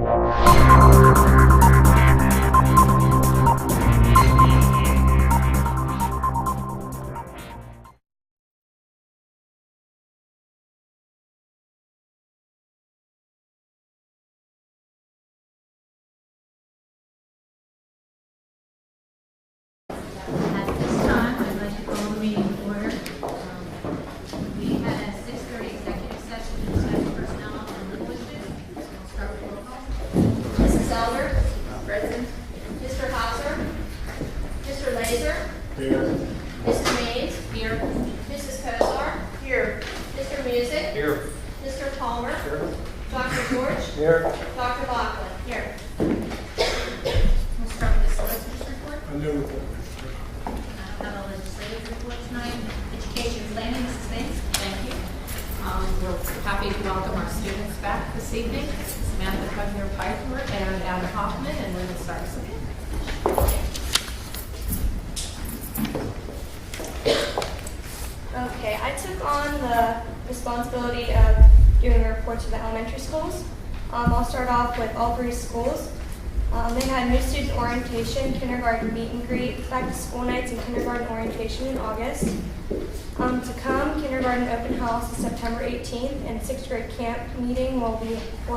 At this time, I'd like to call the meeting to order. We had a 6:30 executive session to discuss personnel and legal issues. So we'll start with roll call. Mrs. Elder? Present. Mr. Hauser? Mr. Laser? Here. Mrs. Mays? Here. Mrs. Kozar? Here. Mr. Music? Here. Mr. Palmer? Here. Dr. George? Here. Dr. Lockwood? Here. We'll start with the solicitor's report. I knew it. I don't have a legislative report tonight. Education planning, Mrs. Banks. Thank you. We're happy to welcome our students back this evening, Samantha Cudner-Piper and Adam Hoffman, and Linda Sarson. Okay, I took on the responsibility of giving a report to the elementary schools. I'll start off with all three schools. They had new student orientation, kindergarten meet and greet, back to school nights, and kindergarten orientation in August. To come, kindergarten open house is September 18th, and sixth grade camp meeting will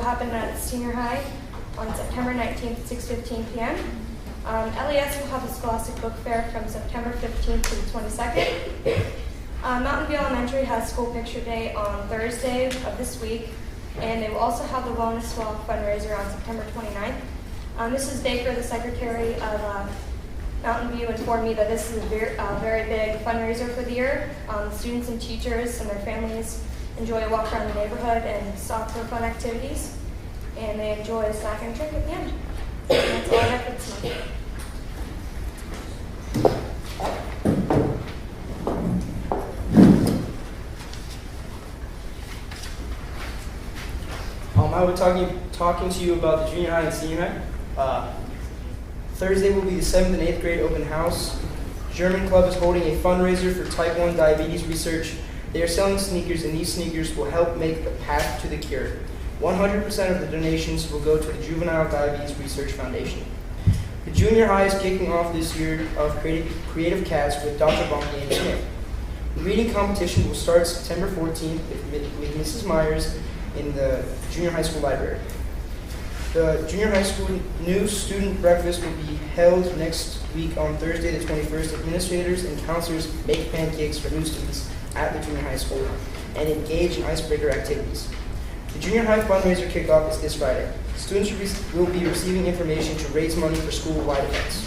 happen at senior high on September 19th at 6:15 p.m. LES will have a Scholastic Book Fair from September 15th to the 22nd. Mountain View Elementary has School Picture Day on Thursday of this week, and they will also have the Wellness Walk fundraiser on September 29th. Mrs. Baker, the secretary of Mountain View, informed me that this is a very big fundraiser for the year. Students and teachers and their families enjoy a walk around the neighborhood and stop for fun activities, and they enjoy a snack and drink at the end. And that's all I have for this month. I will be talking to you about the junior high and senior high. Thursday will be the 7th and 8th grade open house. German Club is holding a fundraiser for type 1 diabetes research. They are selling sneakers, and these sneakers will help make the path to the cure. 100% of the donations will go to the Juvenile Diabetes Research Foundation. The junior high is kicking off this year of Creative Cats with Dr. Bonky and Smith. The reading competition will start September 14th with Mrs. Myers in the junior high school library. The junior high school new student breakfast will be held next week on Thursday the 21st. Administrators and counselors make pancakes for new students at the junior high school and engage in icebreaker activities. The junior high fundraiser kickoff is this Friday. Students will be receiving information to raise money for school-wide events.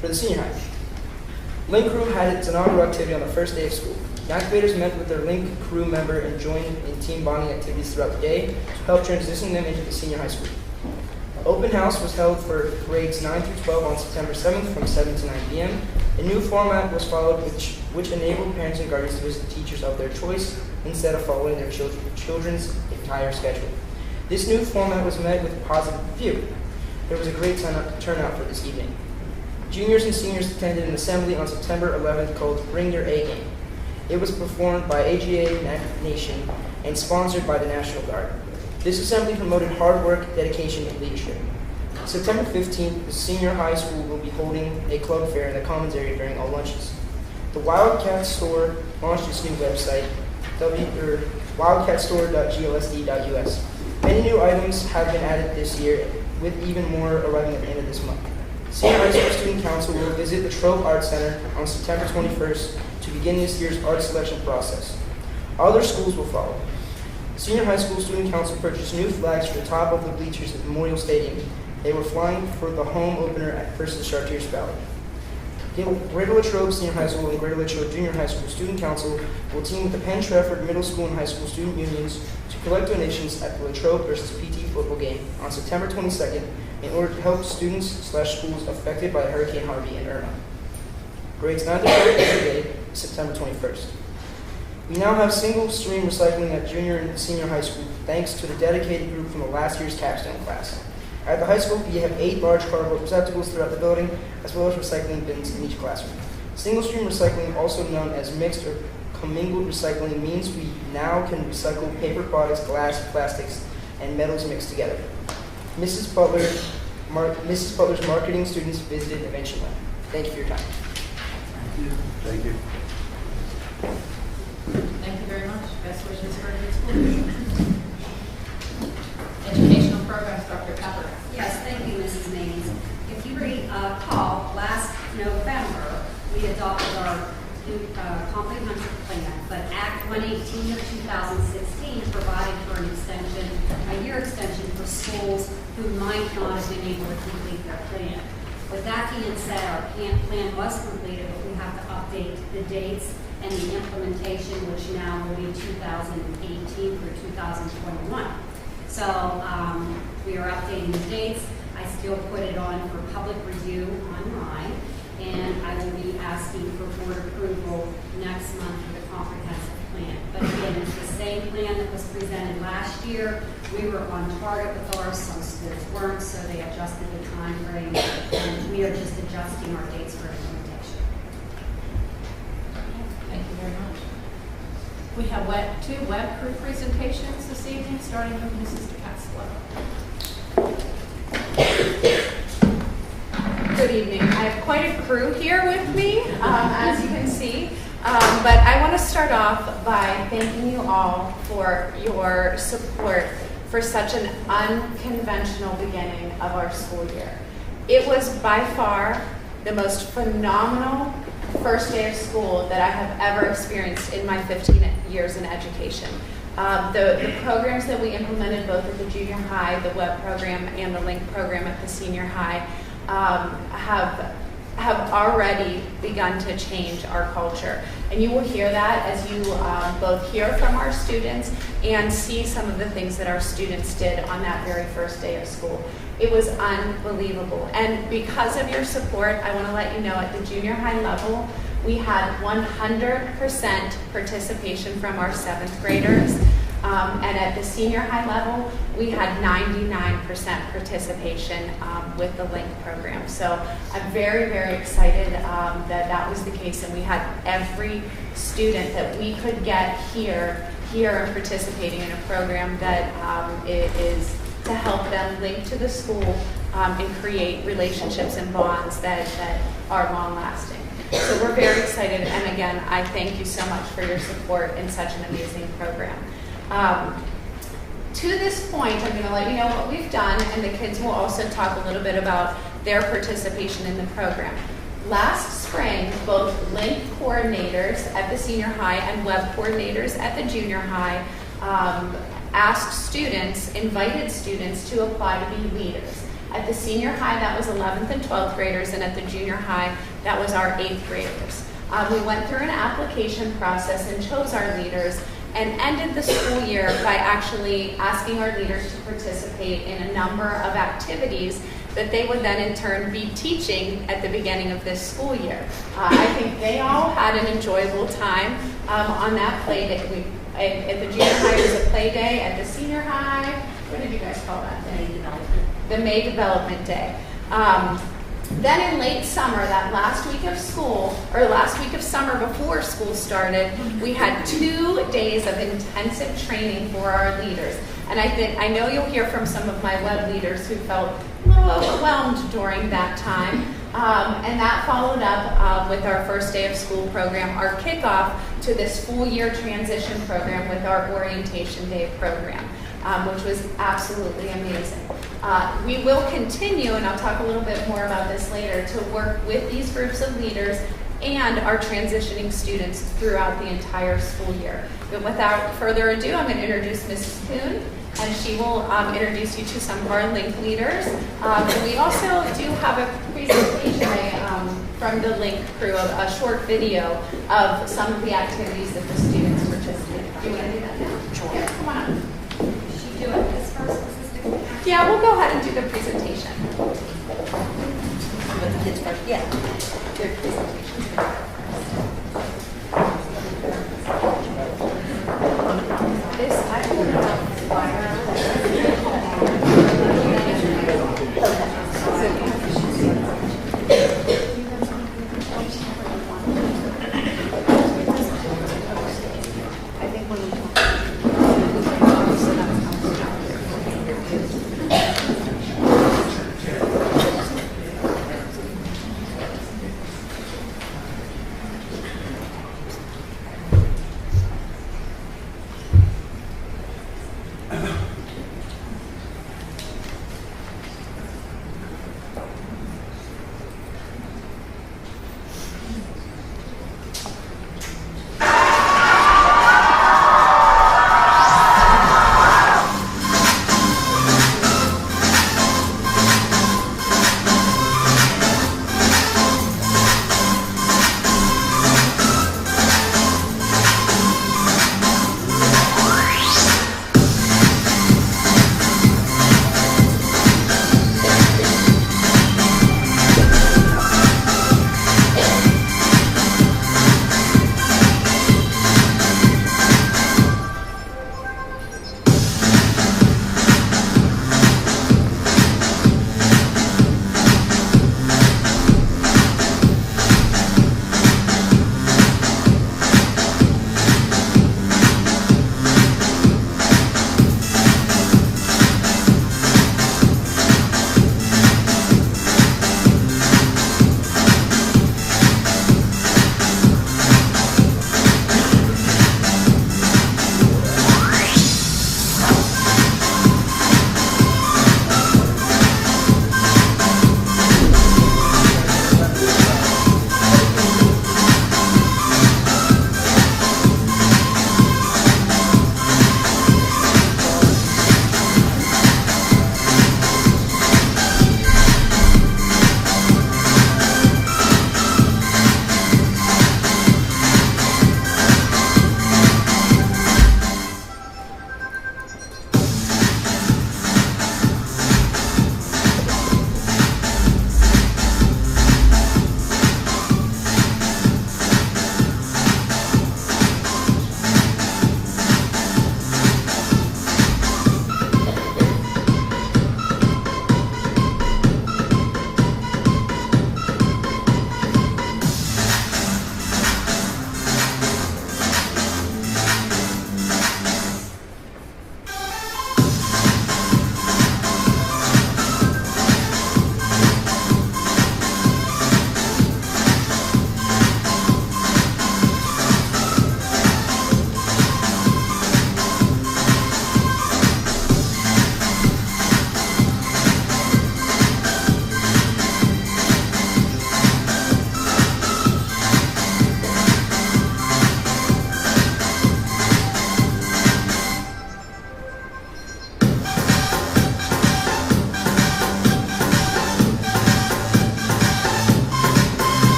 For the senior high, Link Crew had its inaugural activity on the first day of school. Ninth graders met with their Link Crew member and joined in team bonding activities throughout the day to help transition them into the senior high school. Open house was held for grades 9 through 12 on September 7th from 7 to 9 p.m. A new format was followed which enabled parents and guardians to visit teachers of their choice instead of following their children's entire schedule. This new format was met with a positive review. There was a great turnout for this evening. Juniors and seniors attended an assembly on September 11th called Bring Your A Game. It was performed by AGA Nation and sponsored by the National Guard. This assembly promoted hard work, dedication, and leadership. September 15th, the senior high school will be holding a club fair in the commons area during all lunches. The Wildcat Store launched its new website, wildcatstore.glsd.us. Many new items have been added this year, with even more arriving at the end of this month. Senior High School Student Council will visit the Latrobe Art Center on September 21st to begin this year's art selection process. Other schools will follow. Senior High School Student Council purchased new flags for the top of the bleachers at Memorial Stadium. They were flying for the home opener versus Chartiers Valley. Greater Latrobe Senior High School and Greater Latrobe Junior High School Student Council will team with the Penn Trafford Middle School and High School Student Unions to collect donations at the Latrobe versus PT football game on September 22nd in order to help students/schools affected by Hurricane Harvey and Irma. Grades 9 to 12 every day, September 21st. We now have single-stream recycling at junior and senior high school thanks to the dedicated group from the last year's capstone class. At the high school, we have 8 large cardboard receptacles throughout the building, as well as recycling bins in each classroom. Single-stream recycling, also known as mixed or commingled recycling, means we now can recycle paper products, glass, plastics, and metals mixed together. Mrs. Butler's marketing students visited and mentioned that. Thank you for your time. Thank you. Thank you very much. Best wishes for the school year. Educational programs, Dr. Pepper. Yes, thank you, Mrs. Mays. If you recall, last November, we adopted our new comprehensive plan, but Act 118 of 2016 provided for an extension, a year extension for schools who might not have been able to complete their plan. With that being said, our plan was completed, but we have to update the dates and the implementation, which now will be 2018 through 2021. So we are updating the dates. I still put it on for public review online, and I will be asking for board approval next month for the comprehensive plan. But again, it's the same plan that was presented last year. We were on target with ours, some schools weren't, so they adjusted the time frame, and we are just adjusting our dates for implementation. Thank you very much. We have two web crew presentations this evening, starting with Mrs. DeCastro. Good evening. I have quite a crew here with me, as you can see. But I want to start off by thanking you all for your support for such an unconventional beginning of our school year. It was by far the most phenomenal first day of school that I have ever experienced in my 15 years in education. The programs that we implemented both at the junior high, the web program and the link program at the senior high, have already begun to change our culture. And you will hear that as you both hear from our students and see some of the things that our students did on that very first day of school. It was unbelievable. And because of your support, I want to let you know at the junior high level, we had 100% participation from our 7th graders. And at the senior high level, we had 99% participation with the LINK program. So I'm very, very excited that that was the case, and we had every student that we could get here and participating in a program that is to help them link to the school and create relationships and bonds that are long-lasting. So we're very excited, and again, I thank you so much for your support in such an amazing program. To this point, I'm going to let you know what we've done, and the kids will also talk a little bit about their participation in the program. Last spring, both link coordinators at the senior high and web coordinators at the junior high invited students to apply to be leaders. At the senior high, that was 11th and 12th graders, and at the junior high, that was our 8th graders. We went through an application process and chose our leaders, and ended the school year by actually asking our leaders to participate in a number of activities that they would then in turn be teaching at the beginning of this school year. I think they all had an enjoyable time on that play day. At the junior high, it was a play day. At the senior high, what did you guys call that day? May Development. The May Development Day. Then in late summer, that last week of school, or last week of summer before school started, we had 2 days of intensive training for our leaders. And I know you'll hear from some of my web leaders who felt a little overwhelmed during that time. And that followed up with our first day of school program, our kickoff to this full year transition program with our orientation day program, which was absolutely amazing. We will continue, and I'll talk a little bit more about this later, to work with these groups of leaders and our transitioning students throughout the entire school year. But without further ado, I'm going to introduce Mrs. Kuhn, and she will introduce you to some of our LINK leaders. And we also do have a presentation from the LINK crew, a short video of some of the activities that the students participated in. Do you want to do that now? Sure. Yeah, come on up. Should you do it this first, Mrs. DeCastro? Yeah, we'll go ahead and do the presentation. With the kids first? Yeah. Their presentations. This, I don't know. I think when we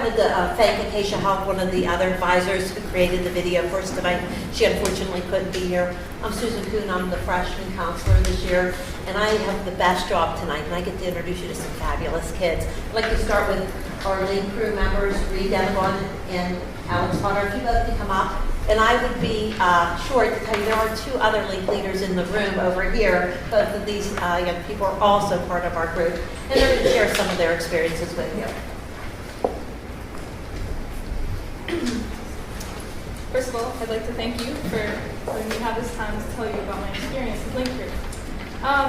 wanted to thank Acacia Hawk, one of the other advisors who created the video for us tonight. She unfortunately couldn't be here. I'm Susan Kuhn. I'm the freshman counselor this year, and I have the best job tonight, and I get to introduce you to some fabulous kids. I'd like to start with our lead crew members, Reed Devon and Alex Potter. If you both can come up. And I would be short to tell you there are 2 other link leaders in the room over here. Both of these young people are also part of our group, and they're going to share some of their experiences with you. First of all, I'd like to thank you for letting me have this time to tell you about my experience with Link Crew.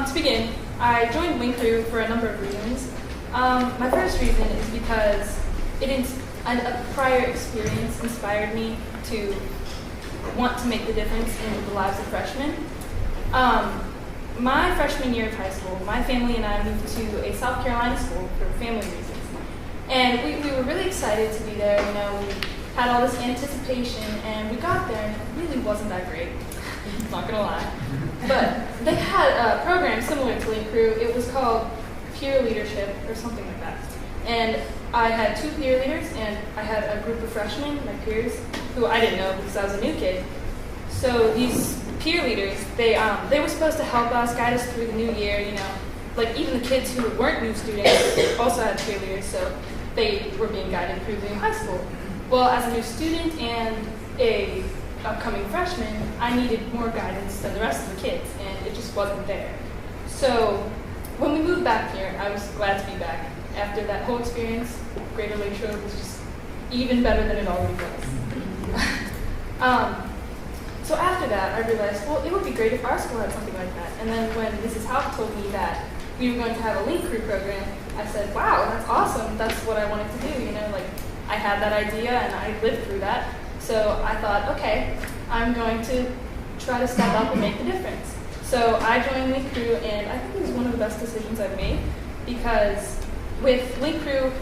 To begin, I joined Link Crew for a number of reasons. My first reason is because a prior experience inspired me to want to make the difference in the lives of freshmen. My freshman year of high school, my family and I moved to a South Carolina school for family reasons. And we were really excited to be there. You know, we had all this anticipation, and we got there, and it really wasn't that great. Not gonna lie. But they had a program similar to Link Crew. It was called Peer Leadership or something like that. And I had 2 peer leaders, and I had a group of freshmen, my peers, who I didn't know because I was a new kid. So these peer leaders, they were supposed to help us, guide us through the new year, you know. Like even the kids who weren't new students also had peer leaders, so they were being guided through the new high school. Well, as a new student and a upcoming freshman, I needed more guidance than the rest of the kids, and it just wasn't there. So when we moved back here, I was glad to be back. After that whole experience, Greater Latrobe was just even better than it already was. So after that, I realized, well, it would be great if our school had something like that. And then when Mrs. Haupt told me that we were going to have a Link Crew program, I said, wow, that's awesome. That's what I wanted to do. You know, like I had that idea and I lived through that. So I thought, okay, I'm going to try to step up and make the difference. So I joined Link Crew, and I think it was one of the best decisions I've made, because with Link Crew,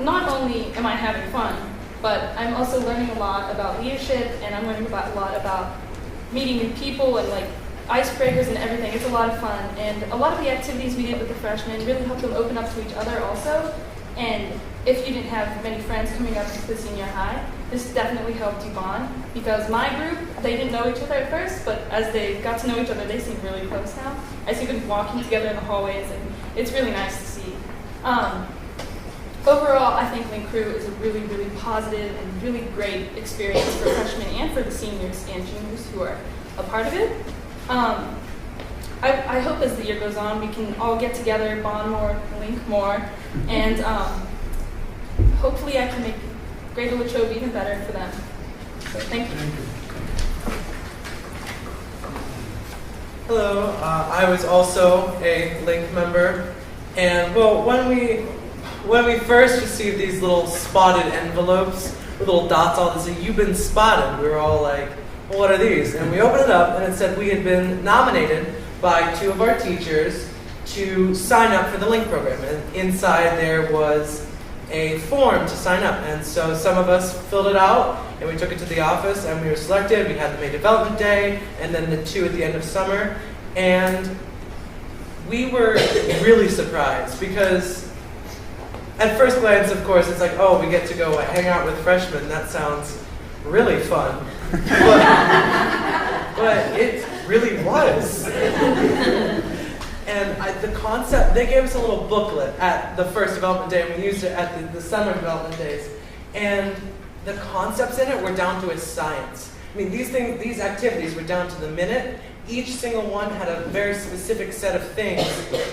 not only am I having fun, but I'm also learning a lot about leadership, and I'm learning a lot about meeting new people and like icebreakers and everything. It's a lot of fun, and a lot of the activities we did with the freshmen really helped them open up to each other also. And if you didn't have many friends coming up to the senior high, this definitely helped you bond, because my group, they didn't know each other at first, but as they got to know each other, they seem really close now. I see them walking together in the hallways, and it's really nice to see. Overall, I think Link Crew is a really, really positive and really great experience for freshmen and for the seniors and juniors who are a part of it. I hope as the year goes on, we can all get together, bond more, link more, and hopefully I can make Greater Latrobe even better for them. So thank you. Hello, I was also a Link member, and well, when we first received these little spotted envelopes with little dots on it, saying "You've been spotted," we were all like, well, "What are these?" And we opened it up, and it said we had been nominated by 2 of our teachers to sign up for the Link program, and inside there was a form to sign up, and so some of us filled it out, and we took it to the office, and we were selected. We had the May Development Day, and then the 2 at the end of summer, and we were really surprised, because at first glance, of course, it's like, oh, we get to go hang out with freshmen. That sounds really fun, but it really was. And the concept, they gave us a little booklet at the first development day, and we used it at the summer development days. And the concepts in it were down to a science. I mean, these activities were down to the minute. Each single one had a very specific set of things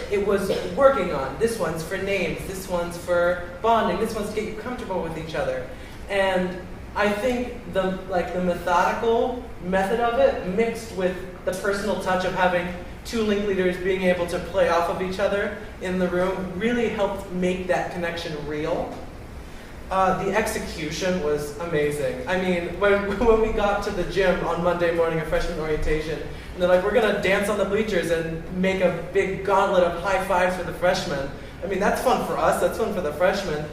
it was working on. This one's for names, this one's for bonding, this one's to get you comfortable with each other. And I think the methodical method of it, mixed with the personal touch of having 2 Link leaders being able to play off of each other in the room, really helped make that connection real. The execution was amazing. I mean, when we got to the gym on Monday morning of freshman orientation, and they're like, we're going to dance on the bleachers and make a big gauntlet of high fives for the freshmen. I mean, that's fun for us, that's fun for the freshmen.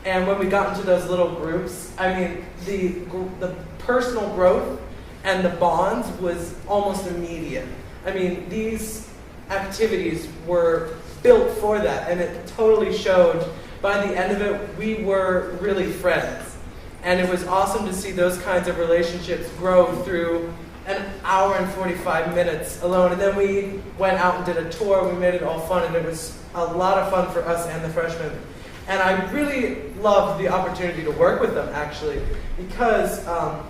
And when we got into those little groups, I mean, the personal growth and the bonds was almost immediate. I mean, these activities were built for that, and it totally showed by the end of it, we were really friends. And it was awesome to see those kinds of relationships grow through an hour and 45 minutes alone. And then we went out and did a tour. We made it all fun, and it was a lot of fun for us and the freshmen. And I really loved the opportunity to work with them, actually, because I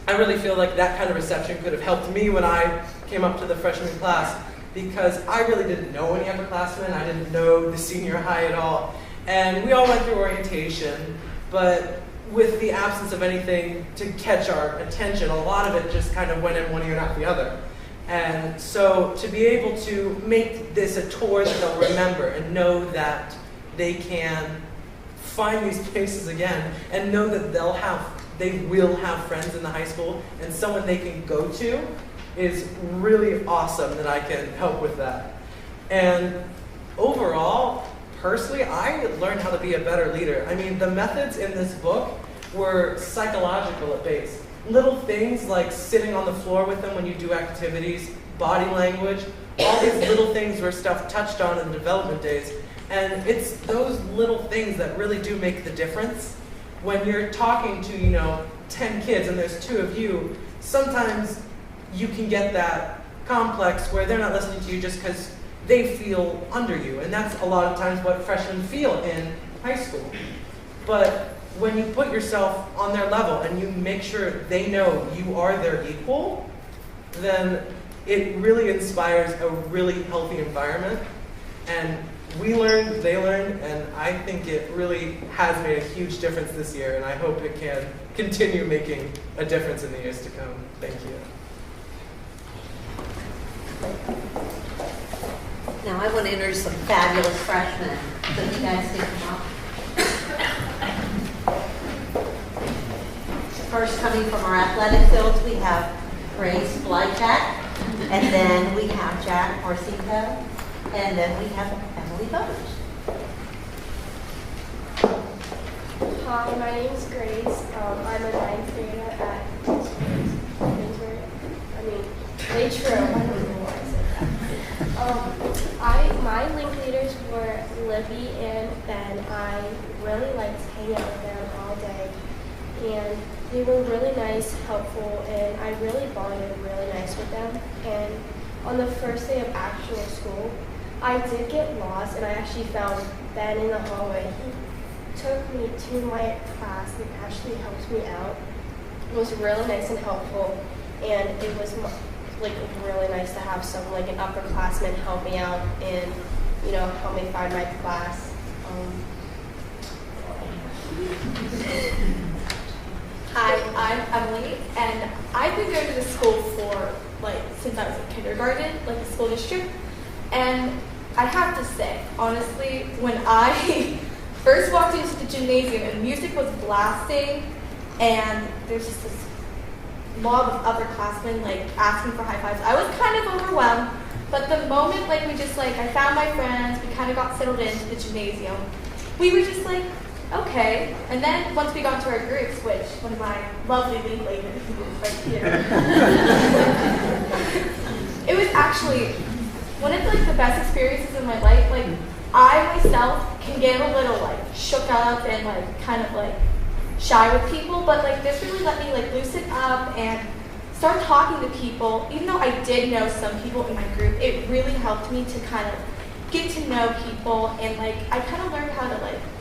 really feel like that kind of reception could have helped me when I came up to the freshman class, because I really didn't know any upperclassmen. I didn't know the senior high at all. And we all went through orientation, but with the absence of anything to catch our attention, a lot of it just kind of went in one ear and out the other. And so to be able to make this a tour that they'll remember and know that they can find these places again and know that they will have friends in the high school and someone they can go to is really awesome that I can help with that. And overall, personally, I learned how to be a better leader. I mean, the methods in this book were psychological at base. Little things like sitting on the floor with them when you do activities, body language, all these little things were stuff touched on in the development days. And it's those little things that really do make the difference. When you're talking to, 10 kids and there's 2 of you, sometimes you can get that complex where they're not listening to you just because they feel under you. And that's a lot of times what freshmen feel in high school. But when you put yourself on their level and you make sure they know you are their equal, then it really inspires a really healthy environment. And we learned, they learned, and I think it really has made a huge difference this year, and I hope it can continue making a difference in the years to come. Thank you. Now I want to introduce some fabulous freshmen, so you guys can come up. First, coming from our athletic fields, we have Grace Blyjack, and then we have Jack Marcinko, and then we have Emily Bowers. Hi, my name is Grace. I'm a 9th grader at Latrobe. I don't know why I said that. My link leaders were Libby and Ben. I really liked hanging out with them all day. And they were really nice, helpful, and I really bonded really nice with them. And on the first day of actual school, I did get lost, and I actually found Ben in the hallway. He took me to my class and actually helped me out. It was really nice and helpful, and it was really nice to have someone like an upperclassman help me out and help me find my class. Hi, I'm Emily, and I've been going to the school for since I was in kindergarten, the school district. And I have to say, honestly, when I first walked into the gymnasium and music was blasting, and there's just this mob of upperclassmen asking for high fives, I was kind of overwhelmed. But the moment I found my friends, we kind of got settled into the gymnasium, we were just okay. And then once we got to our groups, which one of my lovely link leaders who is right here, it was actually one of the best experiences in my life. I myself can get a little shook up and shy with people, but this really let me loosen up and start talking to people. Even though I did know some people in my group, it really helped me to kind of get to know people, and I kind of learned how to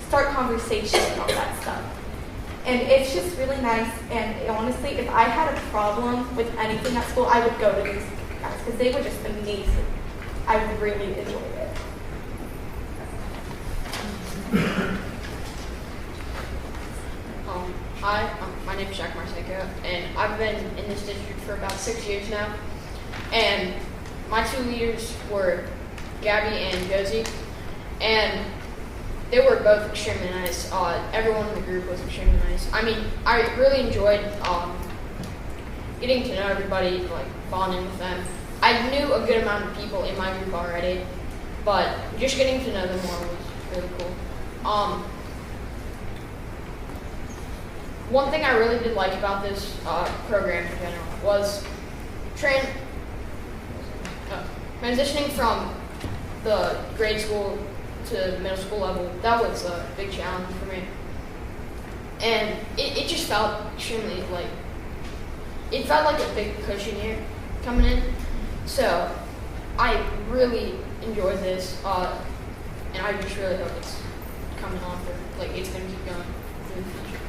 start conversation and all that stuff. And it's just really nice. And honestly, if I had a problem with anything at school, I would go to these guys because they were just amazing. I really enjoyed it. Hi, my name is Jack Marcinko, and I've been in this district for about 6 years now. And my 2 leaders were Gabby and Josie, and they were both extremely nice. Everyone in the group was extremely nice. I mean, I really enjoyed getting to know everybody, bonding with them. I knew a good amount of people in my group already, but just getting to know them more was really cool. One thing I really did like about this program in general was transitioning from the grade school to middle school level, that was a big challenge for me. And it just felt extremely it felt like a big cushion year coming in. So I really enjoyed this, and I just really hope it's coming on for, it's going to keep going in the future.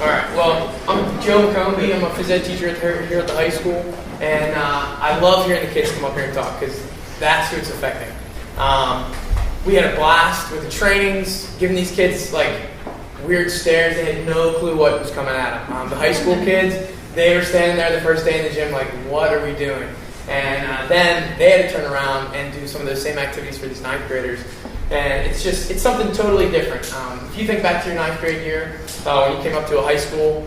All right, well, I'm Joe McCombie. I'm a phys ed teacher here at the high school, and I love hearing the kids come up here and talk because that's who it's affecting. We had a blast with the trainings, giving these kids weird stares. They had no clue what was coming at them. The high school kids, they were standing there the first day in the gym like, what are we doing? And then they had to turn around and do some of those same activities for these ninth graders. And it's something totally different. If you think back to your ninth grade year, when you came up to a high school,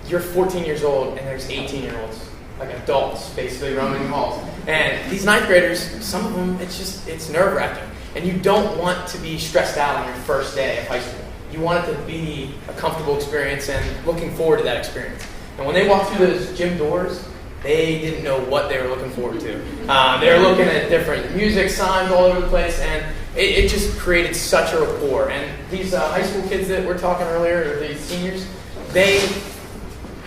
you're 14 years old and there's 18-year-olds, adults, basically roaming the halls. And these ninth graders, some of them, it's nerve-wracking. And you don't want to be stressed out on your first day of high school. You want it to be a comfortable experience and looking forward to that experience. And when they walked through those gym doors, they didn't know what they were looking forward to. They were looking at different music signs all over the place, and it just created such a rapport. And these high school kids that we're talking earlier, or these seniors, they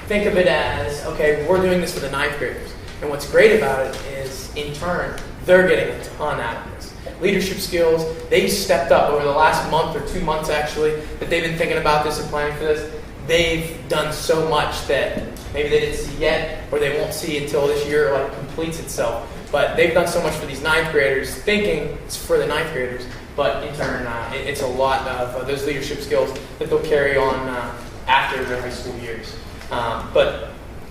think of it as, okay, we're doing this for the ninth graders. And what's great about it is, in turn, they're getting a ton out of this. Leadership skills, they've stepped up over the last month or 2 months, actually, that they've been thinking about this and planning for this. They've done so much that maybe they didn't see yet, or they won't see until this year completes itself. But they've done so much for these ninth graders, thinking it's for the ninth graders, but in turn, it's a lot of those leadership skills that they'll carry on after their high school years. But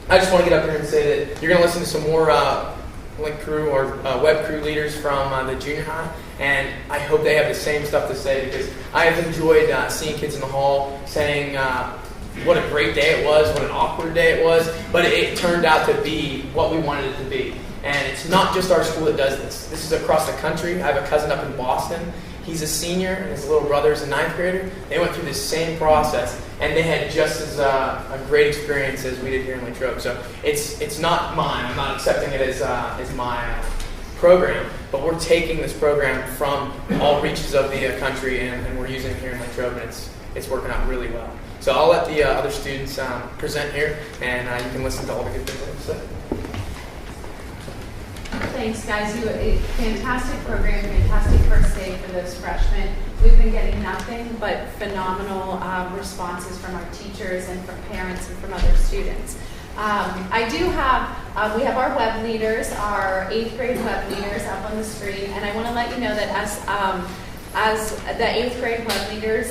I just want to get up here and say that you're going to listen to some more Link crew or web crew leaders from the junior high, and I hope they have the same stuff to say, because I have enjoyed seeing kids in the hall saying what a great day it was, what an awkward day it was, but it turned out to be what we wanted it to be. And it's not just our school that does this. This is across the country. I have a cousin up in Boston. He's a senior, and his little brother's a ninth grader. They went through the same process, and they had just as a great experience as we did here in Latrobe. So it's not mine. I'm not accepting it as my program, but we're taking this program from all reaches of the country, and we're using it here in Latrobe, and it's working out really well. So I'll let the other students present here, and you can listen to all the good things they have to say. Thanks, guys. You a fantastic program, fantastic first day for those freshmen. We've been getting nothing but phenomenal responses from our teachers and from parents and from other students. We have our web leaders, our 8th grade web leaders up on the screen, and I want to let you know that as the 8th grade web leaders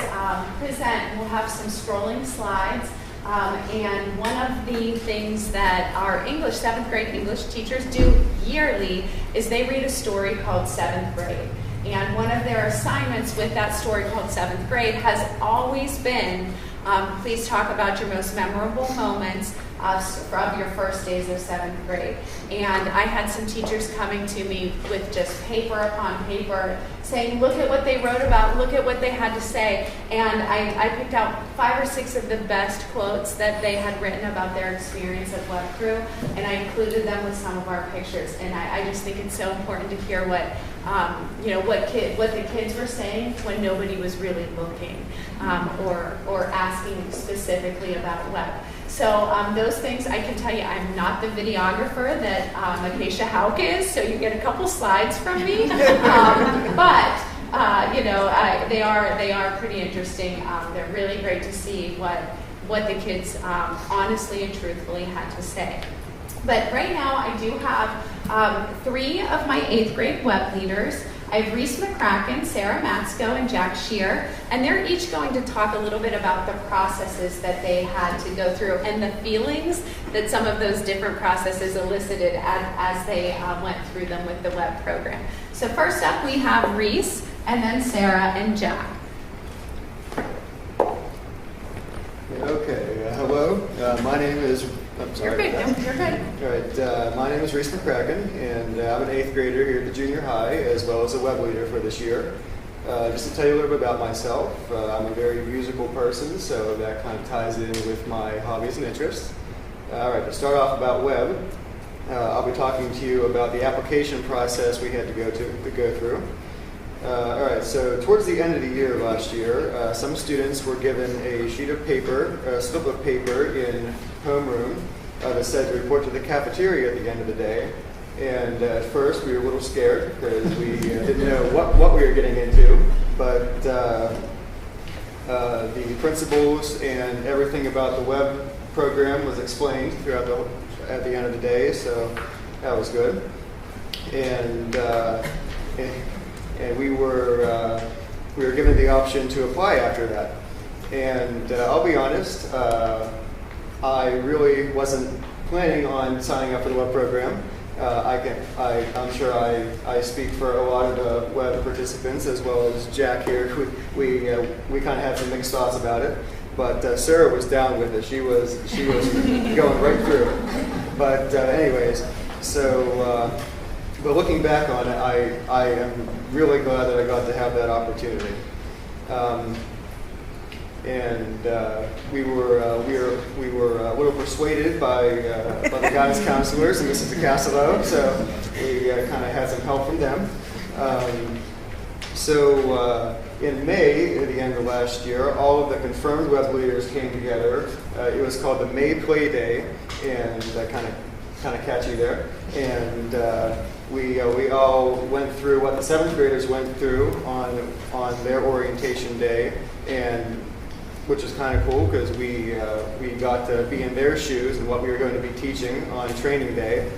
present, we'll have some scrolling slides. And one of the things that our 7th grade English teachers do yearly is they read a story called 7th grade. And one of their assignments with that story called 7th grade has always been, please talk about your most memorable moments of your first days of 7th grade. And I had some teachers coming to me with just paper upon paper saying, look at what they wrote about, look at what they had to say. And I picked out 5 or 6 of the best quotes that they had written about their experience at Web Crew, and I included them with some of our pictures. And I just think it's so important to hear what the kids were saying when nobody was really looking or asking specifically about web. So those things, I can tell you, I'm not the videographer that Acacia Hauk is, so you get a couple slides from me. They are pretty interesting. They're really great to see what the kids honestly and truthfully had to say. But right now, I do have 3 of my 8th grade web leaders. I have Reese McCracken, Sarah Matsko, and Jack Shear, and they're each going to talk a little bit about the processes that they had to go through and the feelings that some of those different processes elicited as they went through them with the web program. So first up, we have Reese, and then Sarah and Jack. Okay, hello. My name is... I'm sorry. You're good. You're good. All right. My name is Reese McCracken, and I'm an 8th grader here at the junior high, as well as a web leader for this year. Just to tell you a little bit about myself, I'm a very musical person, so that kind of ties in with my hobbies and interests. All right, to start off about web, I'll be talking to you about the application process we had to go through. All right, so towards the end of the year last year, some students were given a sheet of paper, a slip of paper in homeroom that said to report to the cafeteria at the end of the day. And at first, we were a little scared because we didn't know what we were getting into. But the principles and everything about the web program was explained at the end of the day, so that was good. And we were given the option to apply after that. And I'll be honest, I really wasn't planning on signing up for the web program. I'm sure I speak for a lot of the web participants as well as Jack here. We kind of had some mixed thoughts about it, but Sarah was down with it. She was going right through it. But anyways, so but looking back on it, I am really glad that I got to have that opportunity. We were a little persuaded by the guidance counselors and Mrs. DeCastelo, so we kind of had some help from them. In May, at the end of last year, all of the confirmed web leaders came together. It was called the May Play Day, and kind of catchy there. And we all went through what the 7th graders went through on their orientation day, and which is kind of cool because we got to be in their shoes and what we were going to be teaching on training day.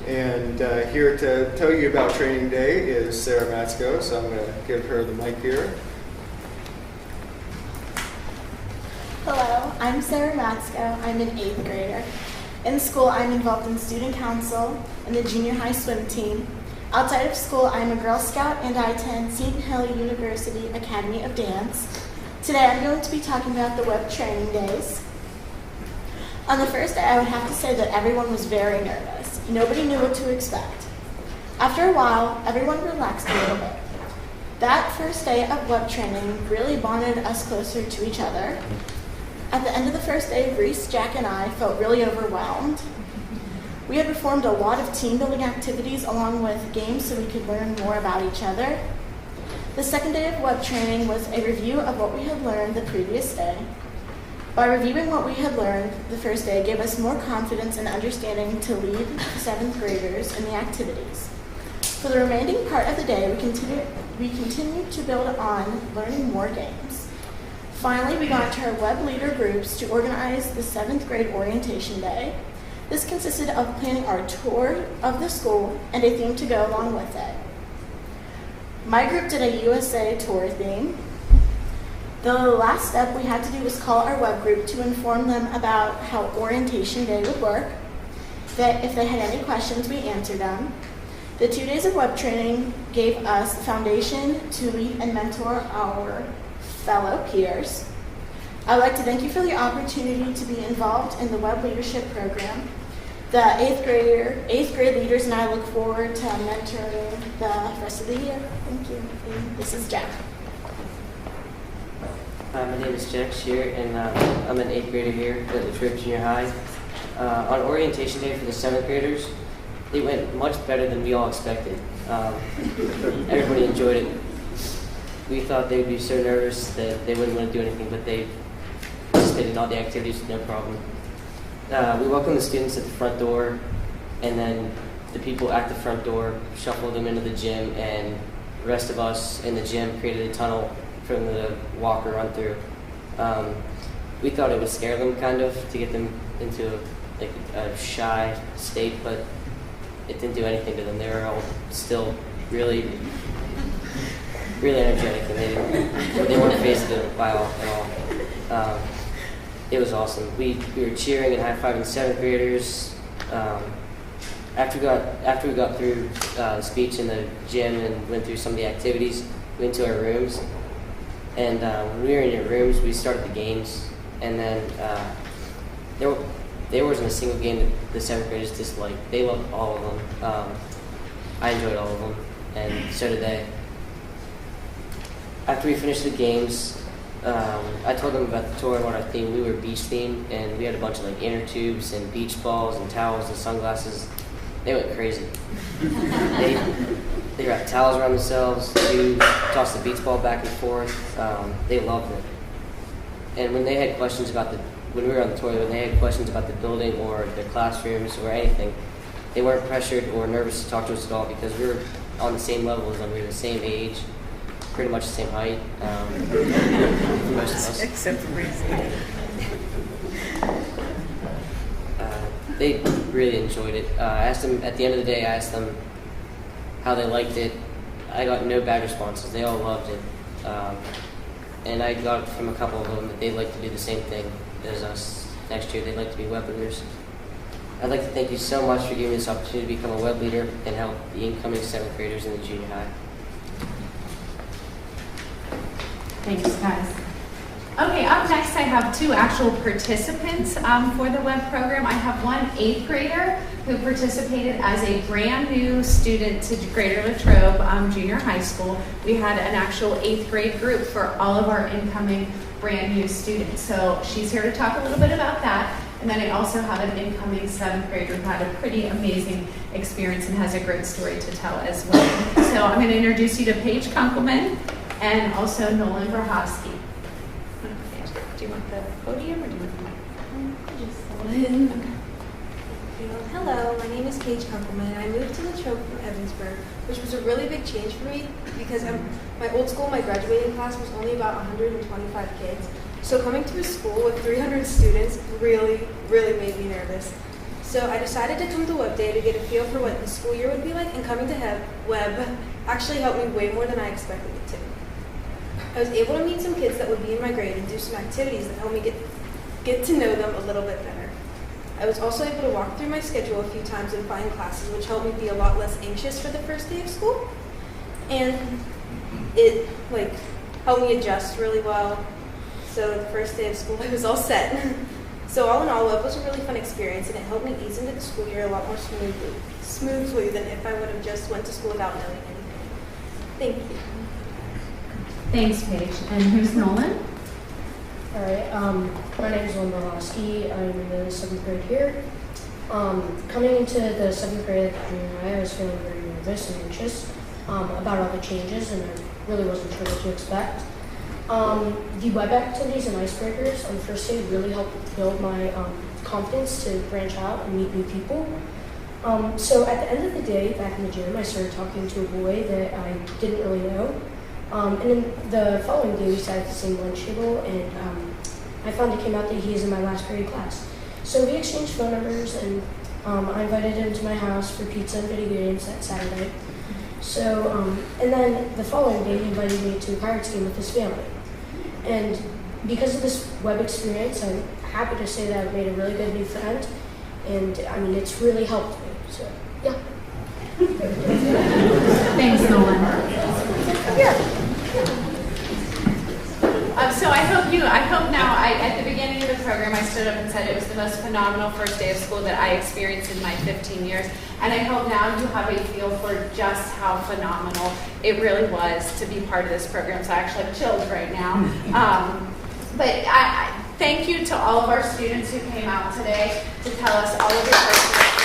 And here to tell you about training day is Sarah Matsko, so I'm going to give her the mic here. Hello, I'm Sarah Matsko. I'm an 8th grader. In school, I'm involved in student council and the junior high swim team. Outside of school, I'm a Girl Scout and I attend Seton Hill University Academy of Dance. Today I'm going to be talking about the web training days. On the first day, I would have to say that everyone was very nervous. Nobody knew what to expect. After a while, everyone relaxed a little bit. That first day of web training really bonded us closer to each other. At the end of the first day, Reese, Jack, and I felt really overwhelmed. We had performed a lot of team building activities along with games so we could learn more about each other. The second day of web training was a review of what we had learned the previous day. By reviewing what we had learned the first day gave us more confidence and understanding to lead the 7th graders in the activities. For the remaining part of the day, we continued to build on learning more games. Finally, we got to our web leader groups to organize the 7th grade orientation day. This consisted of planning our tour of the school and a theme to go along with it. My group did a USA tour theme. The last step we had to do was call our web group to inform them about how orientation day would work, that if they had any questions, we answered them. The 2 days of web training gave us the foundation to lead and mentor our fellow peers. I'd like to thank you for the opportunity to be involved in the web leadership program. The 8th grade leaders and I look forward to mentoring the rest of the year. Thank you. And this is Jack. My name is Jack Shear, and I'm an 8th grader here at Latrobe Junior High. On orientation day for the 7th graders, it went much better than we all expected. Everybody enjoyed it. We thought they would be so nervous that they wouldn't want to do anything, but they participated in all the activities with no problem. We welcomed the students at the front door, and then the people at the front door shuffled them into the gym, and the rest of us in the gym created a tunnel for them to walk or run through. We thought it would scare them kind of to get them into a shy state, but it didn't do anything to them. They were all still really energetic, and they weren't phased by all at all. It was awesome. We were cheering and high-fiving 7th graders. After we got through the speech in the gym and went through some of the activities, we went to our rooms. And when we were in our rooms, we started the games. And then there wasn't a single game that the 7th graders disliked. They loved all of them. I enjoyed all of them, and so did they. after we finished the games, I told them about the tour and what our theme. We were beach themed, and we had a bunch of like inner tubes and beach balls and towels and sunglasses. They went crazy. They wrapped towels around themselves, tubes, tossed the beach ball back and forth. They loved it. And when they had questions about when we were on the tour, when they had questions about the building or their classrooms or anything, they weren't pressured or nervous to talk to us at all because we were on the same level as them. We were the same age, pretty much the same height, for most of us. Except for Reese. They really enjoyed it. I asked them, at the end of the day, I asked them how they liked it. I got no bad responses. They all loved it. And I got from a couple of them that they'd like to do the same thing as us next year. They'd like to be web leaders. I'd like to thank you so much for giving me this opportunity to become a web leader and help the incoming 7th graders in the junior high. Thanks, guys. Okay, up next I have 2 actual participants for the web program. I have one 8th grader who participated as a brand new student to Greater Latrobe Junior High School. We had an actual 8th grade group for all of our incoming brand new students. So she's here to talk a little bit about that. And then I also have an incoming 7th grader who had a pretty amazing experience and has a great story to tell as well. So I'm going to introduce you to Paige Kunkelman and also Nolan Verhofsky. Do you want the podium or do you want the mic? Hello, my name is Paige Kunkelman. I moved to Latrobe from Evansburg, which was a really big change for me because my old school, my graduating class was only about 125 kids. So coming to a school with 300 students really made me nervous. So I decided to come to Web Day to get a feel for what the school year would be like, and coming to Web actually helped me way more than I expected it to. I was able to meet some kids that would be in my grade and do some activities that helped me get to know them a little bit better. I was also able to walk through my schedule a few times and find classes, which helped me be a lot less anxious for the first day of school. And it helped me adjust really well. So the first day of school, I was all set. So all in all, Web was a really fun experience, and it helped me ease into the school year a lot more smoothly than if I would have just went to school without knowing anything. Thank you. Thanks, Paige. And who's Nolan? All right. My name is Nolan Verhofsky. I'm in the 7th grade here. Coming into the 7th grade at junior high, I was feeling very nervous and anxious about all the changes, and I really wasn't sure what to expect. The web activities and icebreakers on the first day really helped build my confidence to branch out and meet new people. So at the end of the day, back in the gym, I started talking to a boy that I didn't really know. And then the following day, we sat at the same lunch table, and I found it came out that he is in my last grade class. So we exchanged phone numbers, and I invited him to my house for pizza and video games that Saturday. So, and then the following day, he invited me to a Pirates game with his family. And because of this web experience, I'm happy to say that I've made a really good new friend, and I mean, it's really helped me. So, yeah. Thanks, Nolan. Yeah. So I hope now, at the beginning of the program, I stood up and said it was the most phenomenal first day of school that I experienced in my 15 years. And I hope now you have a feel for just how phenomenal it really was to be part of this program. So I actually have chills right now. But I thank you to all of our students who came out today to tell us all of your personal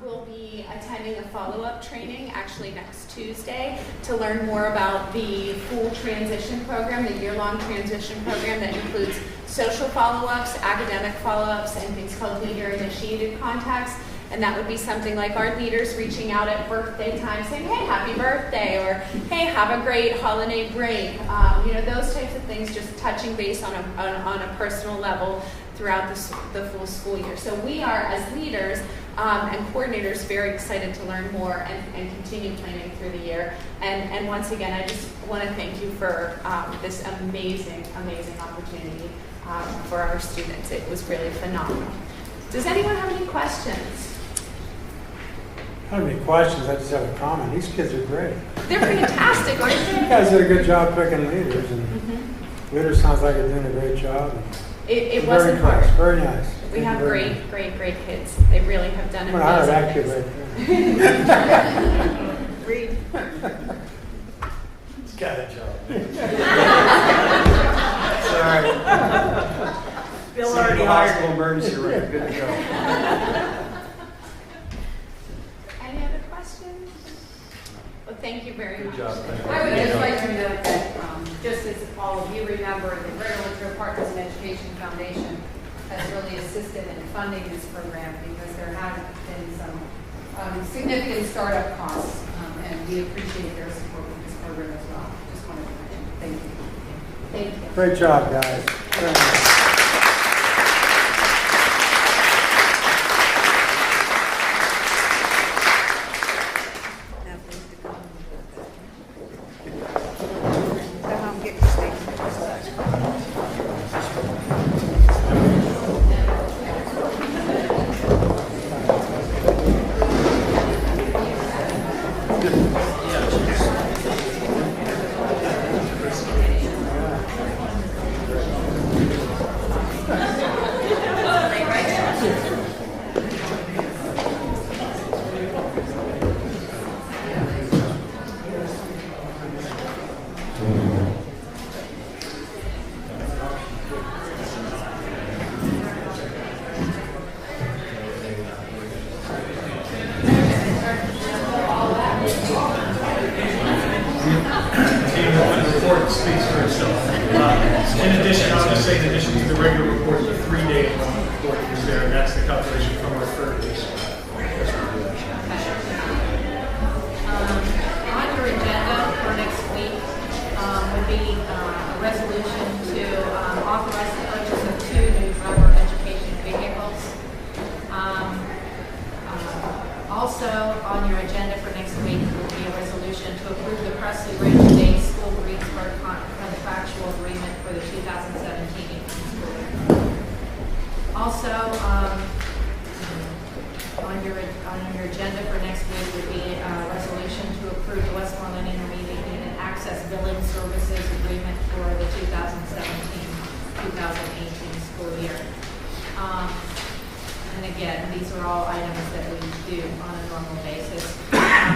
will be attending a follow-up training actually next Tuesday to learn more about the full transition program, the year-long transition program that includes social follow-ups, academic follow-ups, and things called leader-initiated contacts. And that would be something like our leaders reaching out at birthday time saying, hey, happy birthday, or hey, have a great holiday break. Those types of things, just touching base on a personal level throughout the full school year. So we are, as leaders and coordinators, very excited to learn more and continue planning through the year. And once again, I just want to thank you for this amazing opportunity for our students. It was really phenomenal. Does anyone have any questions? I don't have any questions, I just have a comment. These kids are great. They're fantastic, aren't You they? guys did a good job picking leaders, and leaders sounds like they're doing a great job. It I'm wasn't very impressed. hard. Very nice. We Thank you have very great, much. great kids. They really have done I'm gonna hire that amazing kid things. right there. Read. He's got a job. Sorry. Bill See already the hired hospital emergency room. Good to go. Any other questions? Well, thank you very much. Good job. Thank you. I would just like to note that, just as all of you remember, the Greater Latrobe Partners in Education Foundation has really assisted in funding this program because there have been some significant startup costs, and we appreciate their support with this program as well. Just wanted to mention. Thank you. Thank you. Great job, guys. Very nice. Speaks for itself. In addition, I'll just say, in addition to the regular report, the 3-day report is there, and that's the calculation from our third day. On your agenda for next week would be a resolution to authorize the purchase of 2 new driver education vehicles. Also, on your agenda for next week will be a resolution to approve the Presley Ridge Day School Greensburg contractual agreement for the 2017-18 school year. Also, on your agenda for next week would be a resolution to approve the Westmoreland Intermediate Unit Access Billing Services Agreement for the 2017-2018 school year. And again, these are all items that we do on a normal basis.